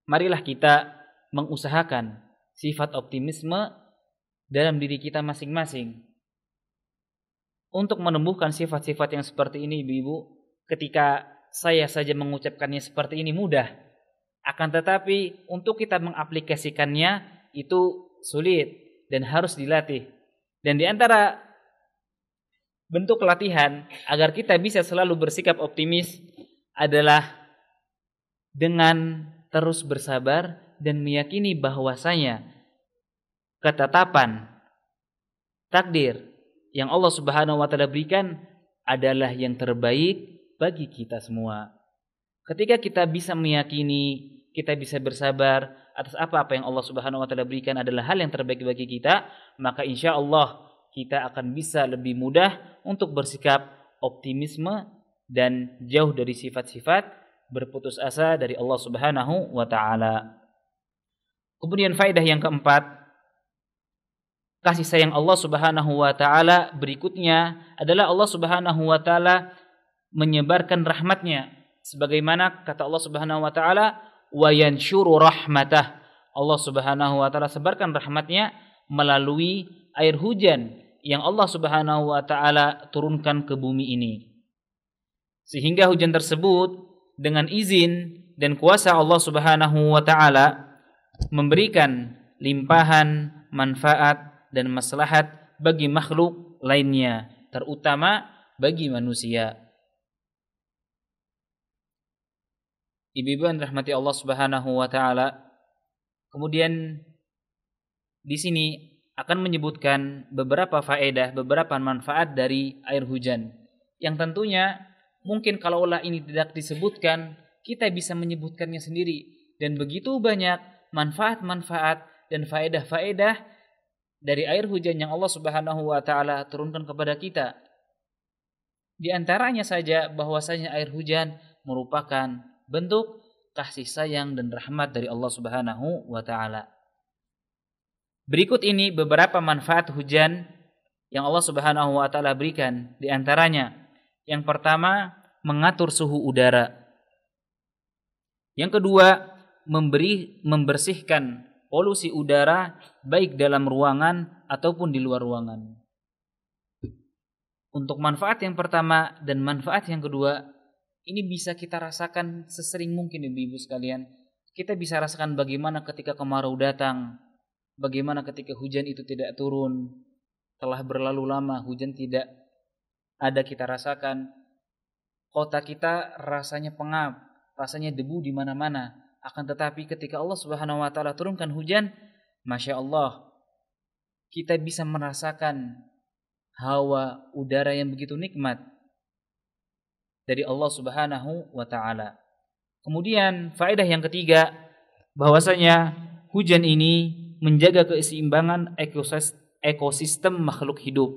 marilah kita mengusahakan sifat optimisme dalam diri kita masing-masing. Untuk menumbuhkan sifat-sifat yang seperti ini ibu-ibu, ketika saya saja mengucapkannya seperti ini mudah, akan tetapi untuk kita mengaplikasikannya itu sulit dan harus dilatih. Dan di antara bentuk latihan agar kita bisa selalu bersikap optimis adalah dengan terus bersabar dan meyakini bahwasanya ketetapan takdir yang Allah Subhanahu wa taala berikan adalah yang terbaik bagi kita semua. Ketika kita bisa meyakini, kita bisa bersabar atas apa-apa yang Allah Subhanahu wa taala berikan adalah hal yang terbaik bagi kita, maka insya Allah kita akan bisa lebih mudah untuk bersikap optimisme dan jauh dari sifat-sifat berputus asa dari Allah Subhanahu wa taala. Kemudian faedah yang keempat, kasih sayang Allah Subhanahu wa taala berikutnya adalah Allah Subhanahu wa taala menyebarkan rahmatnya, sebagaimana kata Allah Subhanahu wa taala, wa yanshuru rahmatah. Allah Subhanahu wa taala sebarkan rahmatnya melalui air hujan yang Allah Subhanahu wa taala turunkan ke bumi ini. Sehingga hujan tersebut dengan izin dan kuasa Allah Subhanahu wa taala memberikan limpahan manfaat dan maslahat bagi makhluk lainnya, terutama bagi manusia. Ibu-ibu yang dirahmati Allah Subhanahu wa taala, kemudian di sini akan menyebutkan beberapa faedah, beberapa manfaat dari air hujan yang tentunya mungkin kalaulah ini tidak disebutkan, kita bisa menyebutkannya sendiri, dan begitu banyak manfaat-manfaat dan faedah-faedah dari air hujan yang Allah Subhanahu wa taala turunkan kepada kita. Di antaranya saja bahwasanya air hujan merupakan bentuk kasih sayang dan rahmat dari Allah Subhanahu wa taala. Berikut ini beberapa manfaat hujan yang Allah Subhanahu wa taala berikan. Di antaranya, yang pertama, mengatur suhu udara. Yang kedua, membersihkan polusi udara baik dalam ruangan ataupun di luar ruangan. Untuk manfaat yang pertama dan manfaat yang kedua, ini bisa kita rasakan sesering mungkin ibu-ibu sekalian. Kita bisa rasakan bagaimana ketika kemarau datang, bagaimana ketika hujan itu tidak turun. Telah berlalu lama hujan tidak ada, kita rasakan kota kita rasanya pengap, rasanya debu di mana-mana. Akan tetapi ketika Allah Subhanahu wa taala turunkan hujan, Masya Allah, kita bisa merasakan hawa udara yang begitu nikmat dari Allah Subhanahu wa taala. Kemudian faedah yang ketiga, bahwasanya hujan ini menjaga keseimbangan ekosistem makhluk hidup.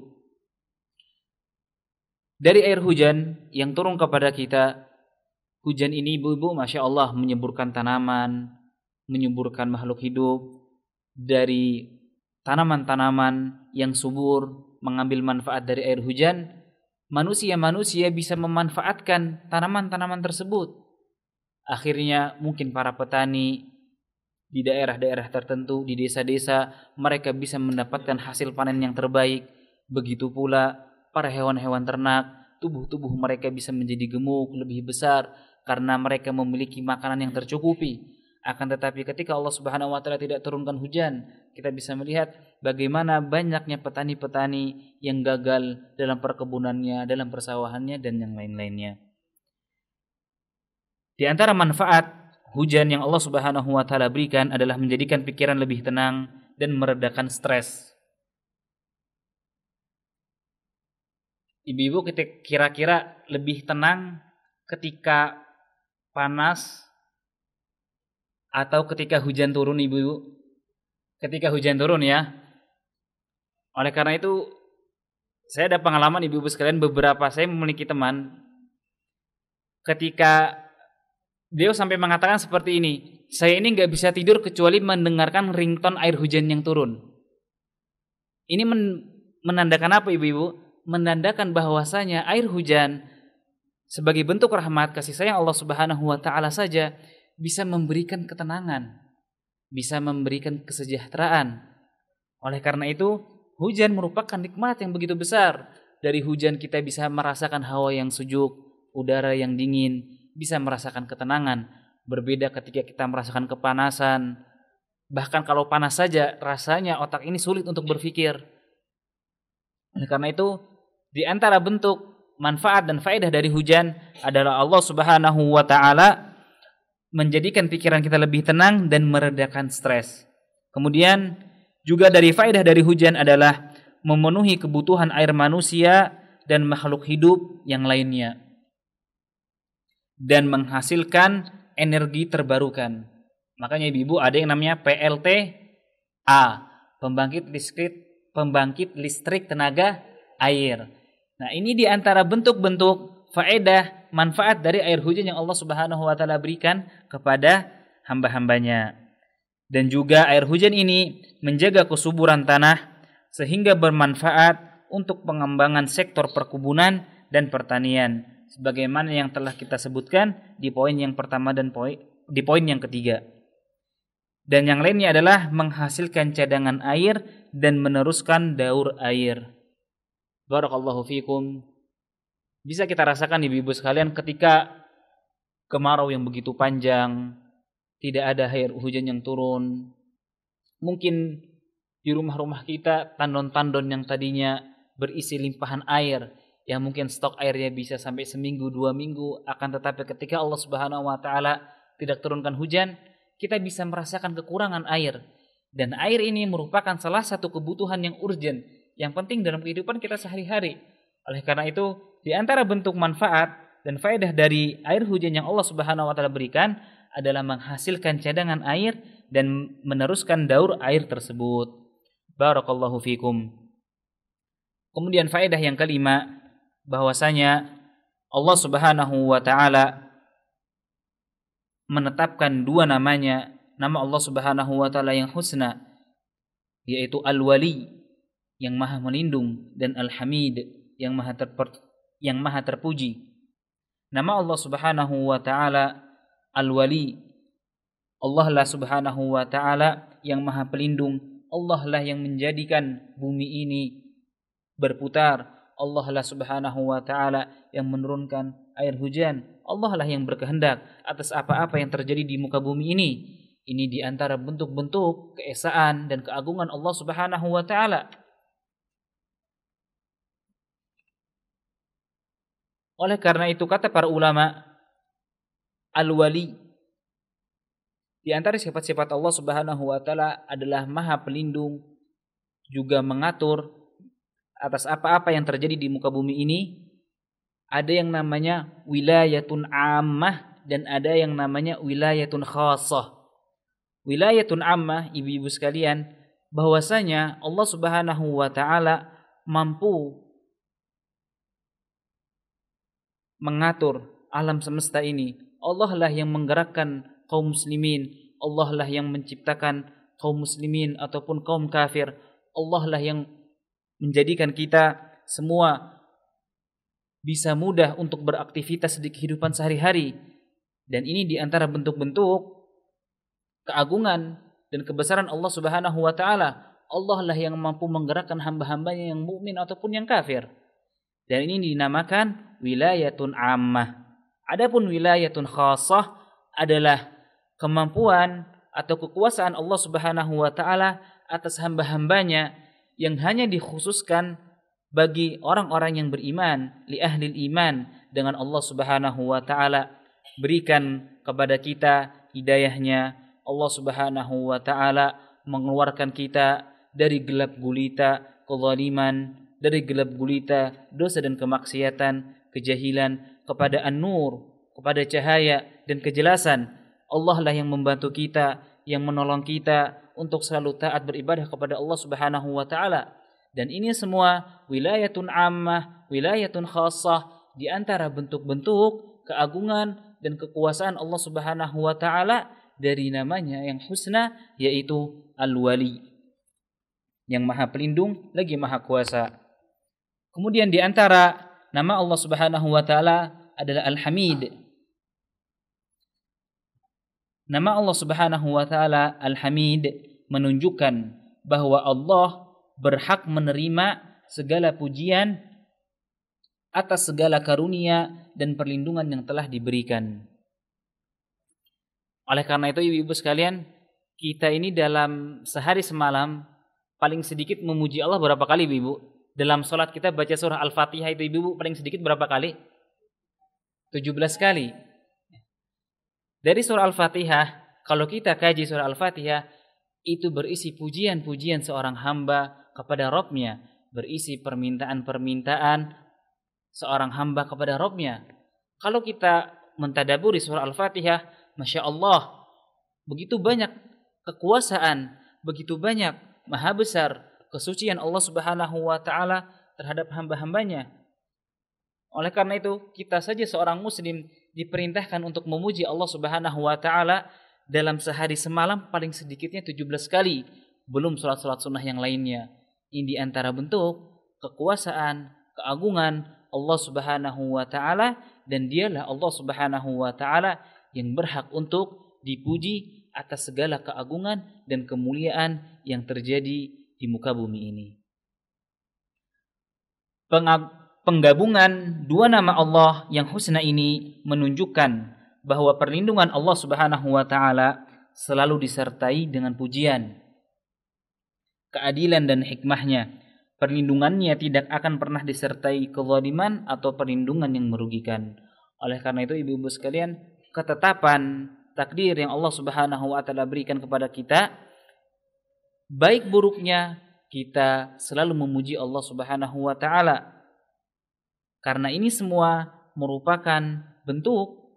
Dari air hujan yang turun kepada kita, hujan ini ibu-ibu Masya Allah menyuburkan tanaman, menyuburkan makhluk hidup. Dari tanaman-tanaman yang subur mengambil manfaat dari air hujan, manusia bisa memanfaatkan tanaman-tanaman tersebut. Akhirnya mungkin para petani di daerah-daerah tertentu, di desa-desa, mereka bisa mendapatkan hasil panen yang terbaik. Begitu pula para hewan-hewan ternak, tubuh-tubuh mereka bisa menjadi gemuk, lebih besar, karena mereka memiliki makanan yang tercukupi. Akan tetapi ketika Allah Subhanahu wa taala tidak turunkan hujan, kita bisa melihat bagaimana banyaknya petani-petani yang gagal dalam perkebunannya, dalam persawahannya, dan yang lain-lainnya. Di antara manfaat hujan yang Allah Subhanahu wa taala berikan adalah menjadikan pikiran lebih tenang dan meredakan stres. Ibu-ibu kira-kira lebih tenang ketika panas atau ketika hujan turun, ibu-ibu? Ketika hujan turun ya. Oleh karena itu, saya ada pengalaman ibu-ibu sekalian, saya memiliki teman ketika dia sampai mengatakan seperti ini, saya ini nggak bisa tidur kecuali mendengarkan ringtone air hujan yang turun. Ini menandakan apa ibu-ibu? Menandakan bahwasanya air hujan sebagai bentuk rahmat kasih sayang Allah Subhanahu wa taala saja bisa memberikan ketenangan, bisa memberikan kesejahteraan. Oleh karena itu, hujan merupakan nikmat yang begitu besar. Dari hujan kita bisa merasakan hawa yang sejuk, udara yang dingin, bisa merasakan ketenangan. Berbeda ketika kita merasakan kepanasan. Bahkan kalau panas saja, rasanya otak ini sulit untuk berpikir. Oleh karena itu, di antara bentuk manfaat dan faedah dari hujan adalah Allah Subhanahu wa taala menjadikan pikiran kita lebih tenang dan meredakan stres. Kemudian juga dari faedah dari hujan adalah memenuhi kebutuhan air manusia dan makhluk hidup yang lainnya, dan menghasilkan energi terbarukan. Makanya ibu-ibu ada yang namanya PLTA, pembangkit listrik tenaga air. Nah, ini di antara bentuk-bentuk faedah manfaat dari air hujan yang Allah Subhanahu wa taala berikan kepada hamba-hambanya. Dan juga air hujan ini menjaga kesuburan tanah sehingga bermanfaat untuk pengembangan sektor perkebunan dan pertanian, sebagaimana yang telah kita sebutkan di poin yang pertama dan di poin yang ketiga. Dan yang lainnya adalah menghasilkan cadangan air dan meneruskan daur air. Barakallahu fikum. Bisa kita rasakan ibu-ibu sekalian ketika kemarau yang begitu panjang, tidak ada air hujan yang turun. Mungkin di rumah-rumah kita tandon-tandon yang tadinya berisi limpahan air, yang mungkin stok airnya bisa sampai seminggu, 2 minggu, akan tetapi ketika Allah Subhanahu wa taala tidak turunkan hujan, kita bisa merasakan kekurangan air. Dan air ini merupakan salah satu kebutuhan yang urgent, yang penting dalam kehidupan kita sehari-hari. Oleh karena itu, di antara bentuk manfaat dan faedah dari air hujan yang Allah Subhanahu wa taala berikan adalah menghasilkan cadangan air dan meneruskan daur air tersebut. Barakallahu fikum. Kemudian faedah yang kelima, bahwasanya Allah Subhanahu wa taala menetapkan dua namanya, nama Allah Subhanahu wa taala yang husna, yaitu Al-Wali yang Maha Melindung dan Al-Hamid yang Maha terpuji. Nama Allah Subhanahu wa taala Al-Wali, Allah lah Subhanahu wa taala yang Maha Pelindung, Allah lah yang menjadikan bumi ini berputar, Allah lah Subhanahu wa taala yang menurunkan air hujan, Allah lah yang berkehendak atas apa-apa yang terjadi di muka bumi ini. Ini di antara bentuk-bentuk keesaan dan keagungan Allah Subhanahu wa taala. Oleh karena itu kata para ulama, Al-Wali di antara sifat-sifat Allah Subhanahu wa taala adalah Maha Pelindung, juga mengatur atas apa-apa yang terjadi di muka bumi ini. Ada yang namanya wilayatun ammah dan ada yang namanya wilayatun khassah. Wilayatun ammah, ibu-ibu sekalian, bahwasanya Allah Subhanahu wa taala mampu mengatur alam semesta ini. Allah lah yang menggerakkan kaum muslimin, Allah lah yang menciptakan kaum muslimin ataupun kaum kafir. Allah lah yang menjadikan kita semua bisa mudah untuk beraktivitas di kehidupan sehari-hari. Dan ini di antara bentuk-bentuk keagungan dan kebesaran Allah Subhanahu wa taala. Allah lah yang mampu menggerakkan hamba-hambanya yang mukmin ataupun yang kafir. Dan ini dinamakan wilayatun ammah. Adapun wilayatun khassah adalah kemampuan atau kekuasaan Allah Subhanahu wa taala atas hamba-hambanya yang hanya dikhususkan bagi orang-orang yang beriman, li ahlil iman dengan Allah Subhanahu wa taala. Berikan kepada kita hidayahnya. Allah Subhanahu wa taala mengeluarkan kita dari gelap gulita kezaliman, dari gelap gulita dosa dan kemaksiatan, kejahilan, kepada an-nur, kepada cahaya dan kejelasan. Allah lah yang membantu kita, yang menolong kita untuk selalu taat beribadah kepada Allah Subhanahu wa taala. Dan ini semua wilayatun ammah, wilayatun khassah, di antara bentuk-bentuk keagungan dan kekuasaan Allah Subhanahu wa taala dari namanya yang husna, yaitu Al-Wali, yang Maha Pelindung lagi Maha Kuasa. Kemudian di antara nama Allah Subhanahu wa taala adalah Al-Hamid. Nama Allah Subhanahu wa taala Al-Hamid menunjukkan bahwa Allah berhak menerima segala pujian atas segala karunia dan perlindungan yang telah diberikan. Oleh karena itu ibu-ibu sekalian, kita ini dalam sehari semalam paling sedikit memuji Allah berapa kali ibu? Dalam sholat kita baca surah Al-Fatihah itu ibu paling sedikit berapa kali? 17 kali. Dari surah Al-Fatihah, kalau kita kaji surah Al-Fatihah, itu berisi pujian-pujian seorang hamba kepada Rabb-Nya, berisi permintaan-permintaan seorang hamba kepada Rabb-Nya. Kalau kita mentadaburi surah Al-Fatihah, Masya Allah, begitu banyak kekuasaan, begitu banyak maha besar kesucian Allah Subhanahu wa taala terhadap hamba-hambanya. Oleh karena itu, kita saja seorang muslim diperintahkan untuk memuji Allah Subhanahu wa taala dalam sehari semalam paling sedikitnya 17 kali, belum salat-salat sunnah yang lainnya. Ini di antara bentuk kekuasaan, keagungan Allah Subhanahu wa taala, dan dialah Allah Subhanahu wa taala yang berhak untuk dipuji atas segala keagungan dan kemuliaan yang terjadi di muka bumi ini. Penggabungan dua nama Allah yang husna ini menunjukkan bahwa perlindungan Allah Subhanahu wa taala selalu disertai dengan pujian, keadilan dan hikmahnya. Perlindungannya tidak akan pernah disertai kezaliman atau perlindungan yang merugikan. Oleh karena itu ibu-ibu sekalian, ketetapan takdir yang Allah Subhanahu wa taala berikan kepada kita, baik buruknya kita selalu memuji Allah Subhanahu wa taala. Karena ini semua merupakan bentuk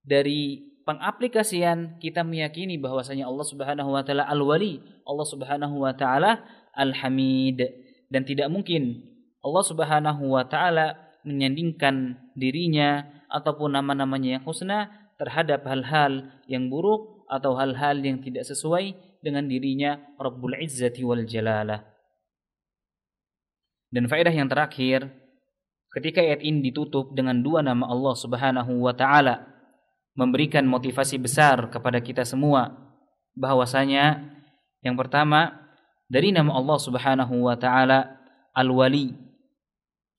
dari pengaplikasian kita meyakini bahwasanya Allah Subhanahu wa taala Al-Wali, Allah Subhanahu wa taala Al-Hamid, dan tidak mungkin Allah Subhanahu wa taala menyandingkan dirinya ataupun nama-namanya yang husna terhadap hal-hal yang buruk atau hal-hal yang tidak sesuai dengan dirinya Rabbul Izzati wal Jalalah. Dan faedah yang terakhir, ketika ayat ini ditutup dengan dua nama Allah Subhanahu wa taala, memberikan motivasi besar kepada kita semua bahwasanya yang pertama dari nama Allah Subhanahu wa taala Al-Wali,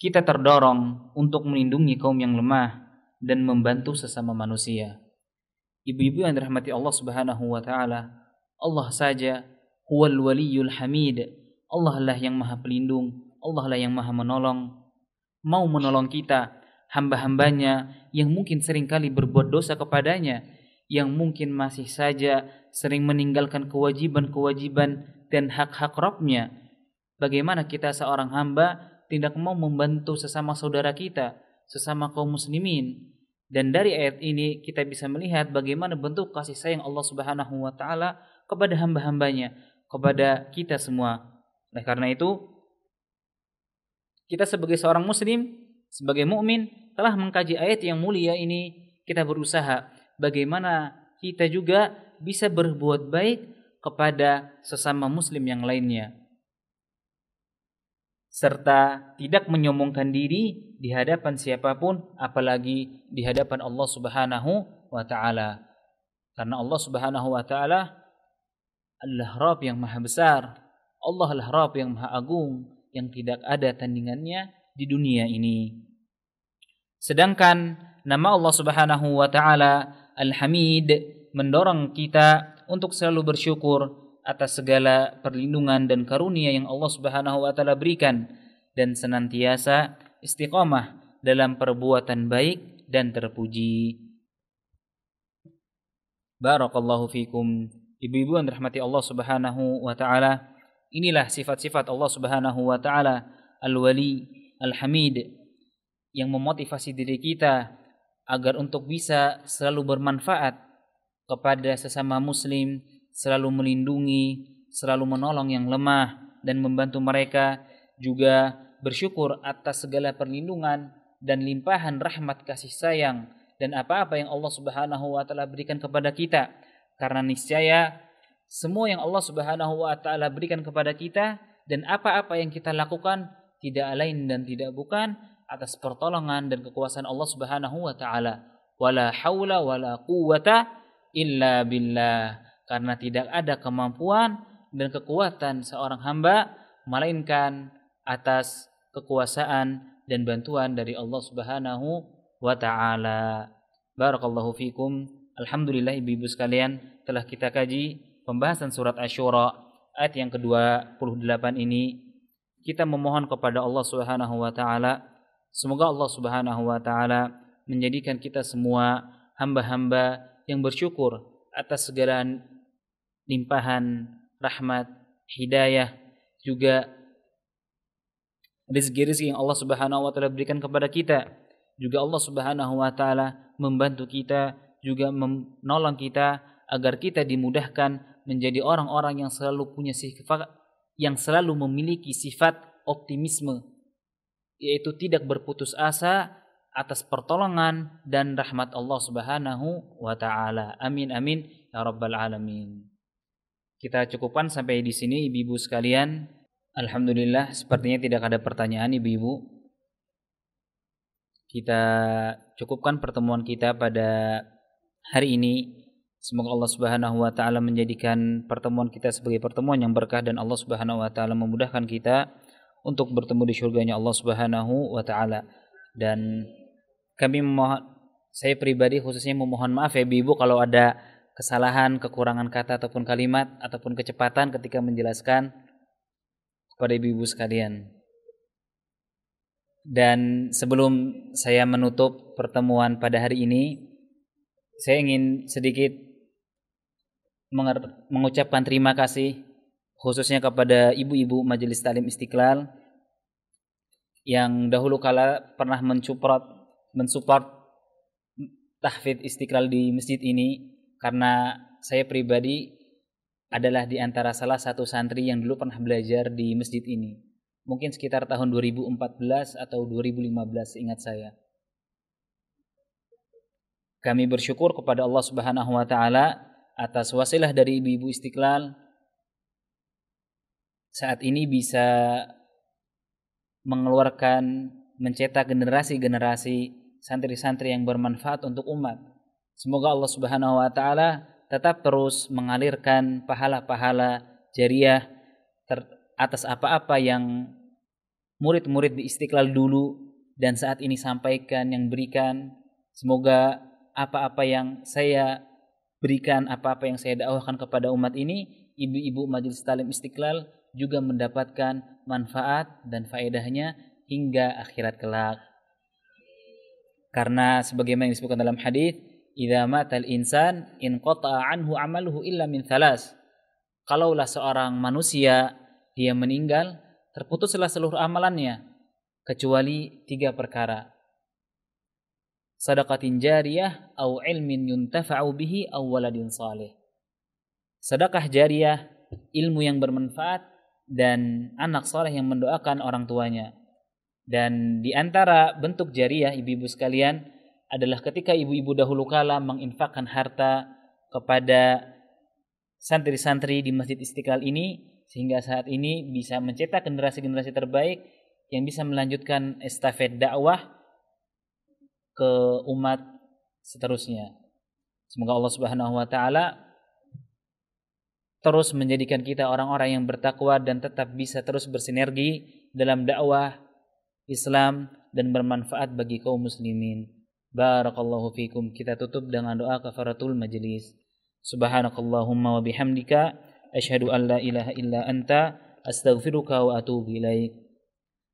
kita terdorong untuk melindungi kaum yang lemah dan membantu sesama manusia. Ibu-ibu yang dirahmati Allah Subhanahu wa taala, Allah saja huwal waliyul hamid. Allah lah yang maha pelindung, Allah lah yang maha menolong. Mau menolong kita, hamba-hambanya yang mungkin seringkali berbuat dosa kepadanya, yang mungkin masih saja sering meninggalkan kewajiban-kewajiban dan hak-hak Rabb-Nya. Bagaimana kita seorang hamba tidak mau membantu sesama saudara kita, sesama kaum muslimin. Dan dari ayat ini kita bisa melihat bagaimana bentuk kasih sayang Allah Subhanahu wa taala kepada hamba-hambanya, kepada kita semua. Oleh karena itu, kita sebagai seorang muslim, sebagai mukmin telah mengkaji ayat yang mulia ini, kita berusaha bagaimana kita juga bisa berbuat baik kepada sesama muslim yang lainnya, serta tidak menyombongkan diri di hadapan siapapun, apalagi di hadapan Allah Subhanahu wa taala. Karena Allah Subhanahu wa taala adalah Rabb yang maha besar. Allah adalah Rabb yang maha agung, yang tidak ada tandingannya di dunia ini. Sedangkan nama Allah Subhanahu wa taala Al-Hamid mendorong kita untuk selalu bersyukur atas segala perlindungan dan karunia yang Allah Subhanahu wa taala berikan dan senantiasa istiqamah dalam perbuatan baik dan terpuji. Barakallahu fikum. Ibu-ibu yang dirahmati Allah Subhanahu wa taala, inilah sifat-sifat Allah Subhanahu wa taala Al-Wali, Al-Hamid, yang memotivasi diri kita agar untuk bisa selalu bermanfaat kepada sesama muslim, selalu melindungi, selalu menolong yang lemah dan membantu mereka, juga bersyukur atas segala perlindungan dan limpahan rahmat kasih sayang dan apa-apa yang Allah Subhanahu wa taala berikan kepada kita. Karena niscaya semua yang Allah Subhanahu wa taala berikan kepada kita dan apa-apa yang kita lakukan tidak lain dan tidak bukan atas pertolongan dan kekuasaan Allah Subhanahu wa taala. Wala haula wala quwwata illa billah. Karena tidak ada kemampuan dan kekuatan seorang hamba melainkan atas kekuasaan dan bantuan dari Allah Subhanahu wa taala. Barakallahu fikum. Alhamdulillah ibu-ibu sekalian, telah kita kaji pembahasan surat Asy-Syura ayat yang ke-28 ini. Kita memohon kepada Allah Subhanahu wa taala, semoga Allah Subhanahu wa taala menjadikan kita semua hamba-hamba yang bersyukur atas segala limpahan rahmat, hidayah, juga rezeki-rezeki yang Allah Subhanahu wa taala berikan kepada kita. Juga Allah Subhanahu wa taala membantu kita, juga menolong kita agar kita dimudahkan menjadi orang-orang yang selalu punya sifat, yang selalu memiliki sifat optimisme, yaitu tidak berputus asa atas pertolongan dan rahmat Allah Subhanahu wa taala. Amin amin ya rabbal alamin. Kita cukupkan sampai di sini ibu-ibu sekalian. Alhamdulillah, sepertinya tidak ada pertanyaan ibu-ibu. Kita cukupkan pertemuan kita pada hari ini. Semoga Allah Subhanahu wa taala menjadikan pertemuan kita sebagai pertemuan yang berkah dan Allah Subhanahu wa taala memudahkan kita untuk bertemu di surganya Allah Subhanahu wa taala. Dan kami memohon, saya pribadi khususnya memohon maaf ya ibu kalau ada kesalahan, kekurangan kata ataupun kalimat ataupun kecepatan ketika menjelaskan kepada ibu-ibu sekalian. Dan sebelum saya menutup pertemuan pada hari ini, saya ingin sedikit mengucapkan terima kasih khususnya kepada ibu-ibu Majelis Talim Istiqlal yang dahulu kala pernah mensupport tahfidz Istiqlal di masjid ini, karena saya pribadi adalah di antara salah satu santri yang dulu pernah belajar di masjid ini. Mungkin sekitar tahun 2014 atau 2015 ingat saya. Kami bersyukur kepada Allah Subhanahu wa taala atas wasilah dari ibu-ibu Istiqlal saat ini bisa mencetak generasi-generasi santri-santri yang bermanfaat untuk umat. Semoga Allah Subhanahu wa taala tetap terus mengalirkan pahala-pahala jariah atas apa-apa yang murid-murid di Istiqlal dulu dan saat ini sampaikan yang berikan. Semoga apa-apa yang saya berikan, apa-apa yang saya dakwahkan kepada umat ini, ibu-ibu Majelis Talim Istiqlal juga mendapatkan manfaat dan faedahnya hingga akhirat kelak. Karena sebagaimana yang disebutkan dalam hadis, "Idza matal insan inqata'a anhu 'amaluhu illa min thalas." Kalaulah seorang manusia dia meninggal, terputuslah seluruh amalannya kecuali 3 perkara. Sadaqatin jariyah au ilmin yuntafa'u bihi au waladin salih. Sedekah jariyah, ilmu yang bermanfaat, dan anak saleh yang mendoakan orang tuanya. Dan di antara bentuk jariyah ibu-ibu sekalian adalah ketika ibu-ibu dahulu kala menginfakkan harta kepada santri-santri di Masjid Istiqlal ini sehingga saat ini bisa mencetak generasi-generasi terbaik yang bisa melanjutkan estafet dakwah ke umat seterusnya. Semoga Allah Subhanahu wa taala terus menjadikan kita orang-orang yang bertakwa dan tetap bisa terus bersinergi dalam dakwah Islam dan bermanfaat bagi kaum muslimin. Barakallahu fikum. Kita tutup dengan doa kafaratul majlis. Subhanakallahumma wa bihamdika asyhadu an la ilaha illa anta astaghfiruka wa atubu ilaik.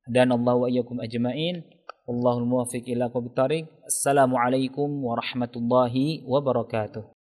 Dan Allah wa iyyakum ajmain. Wallahul muwaffiq ila aqwamit thoriq. Assalamualaikum warahmatullahi wabarakatuh.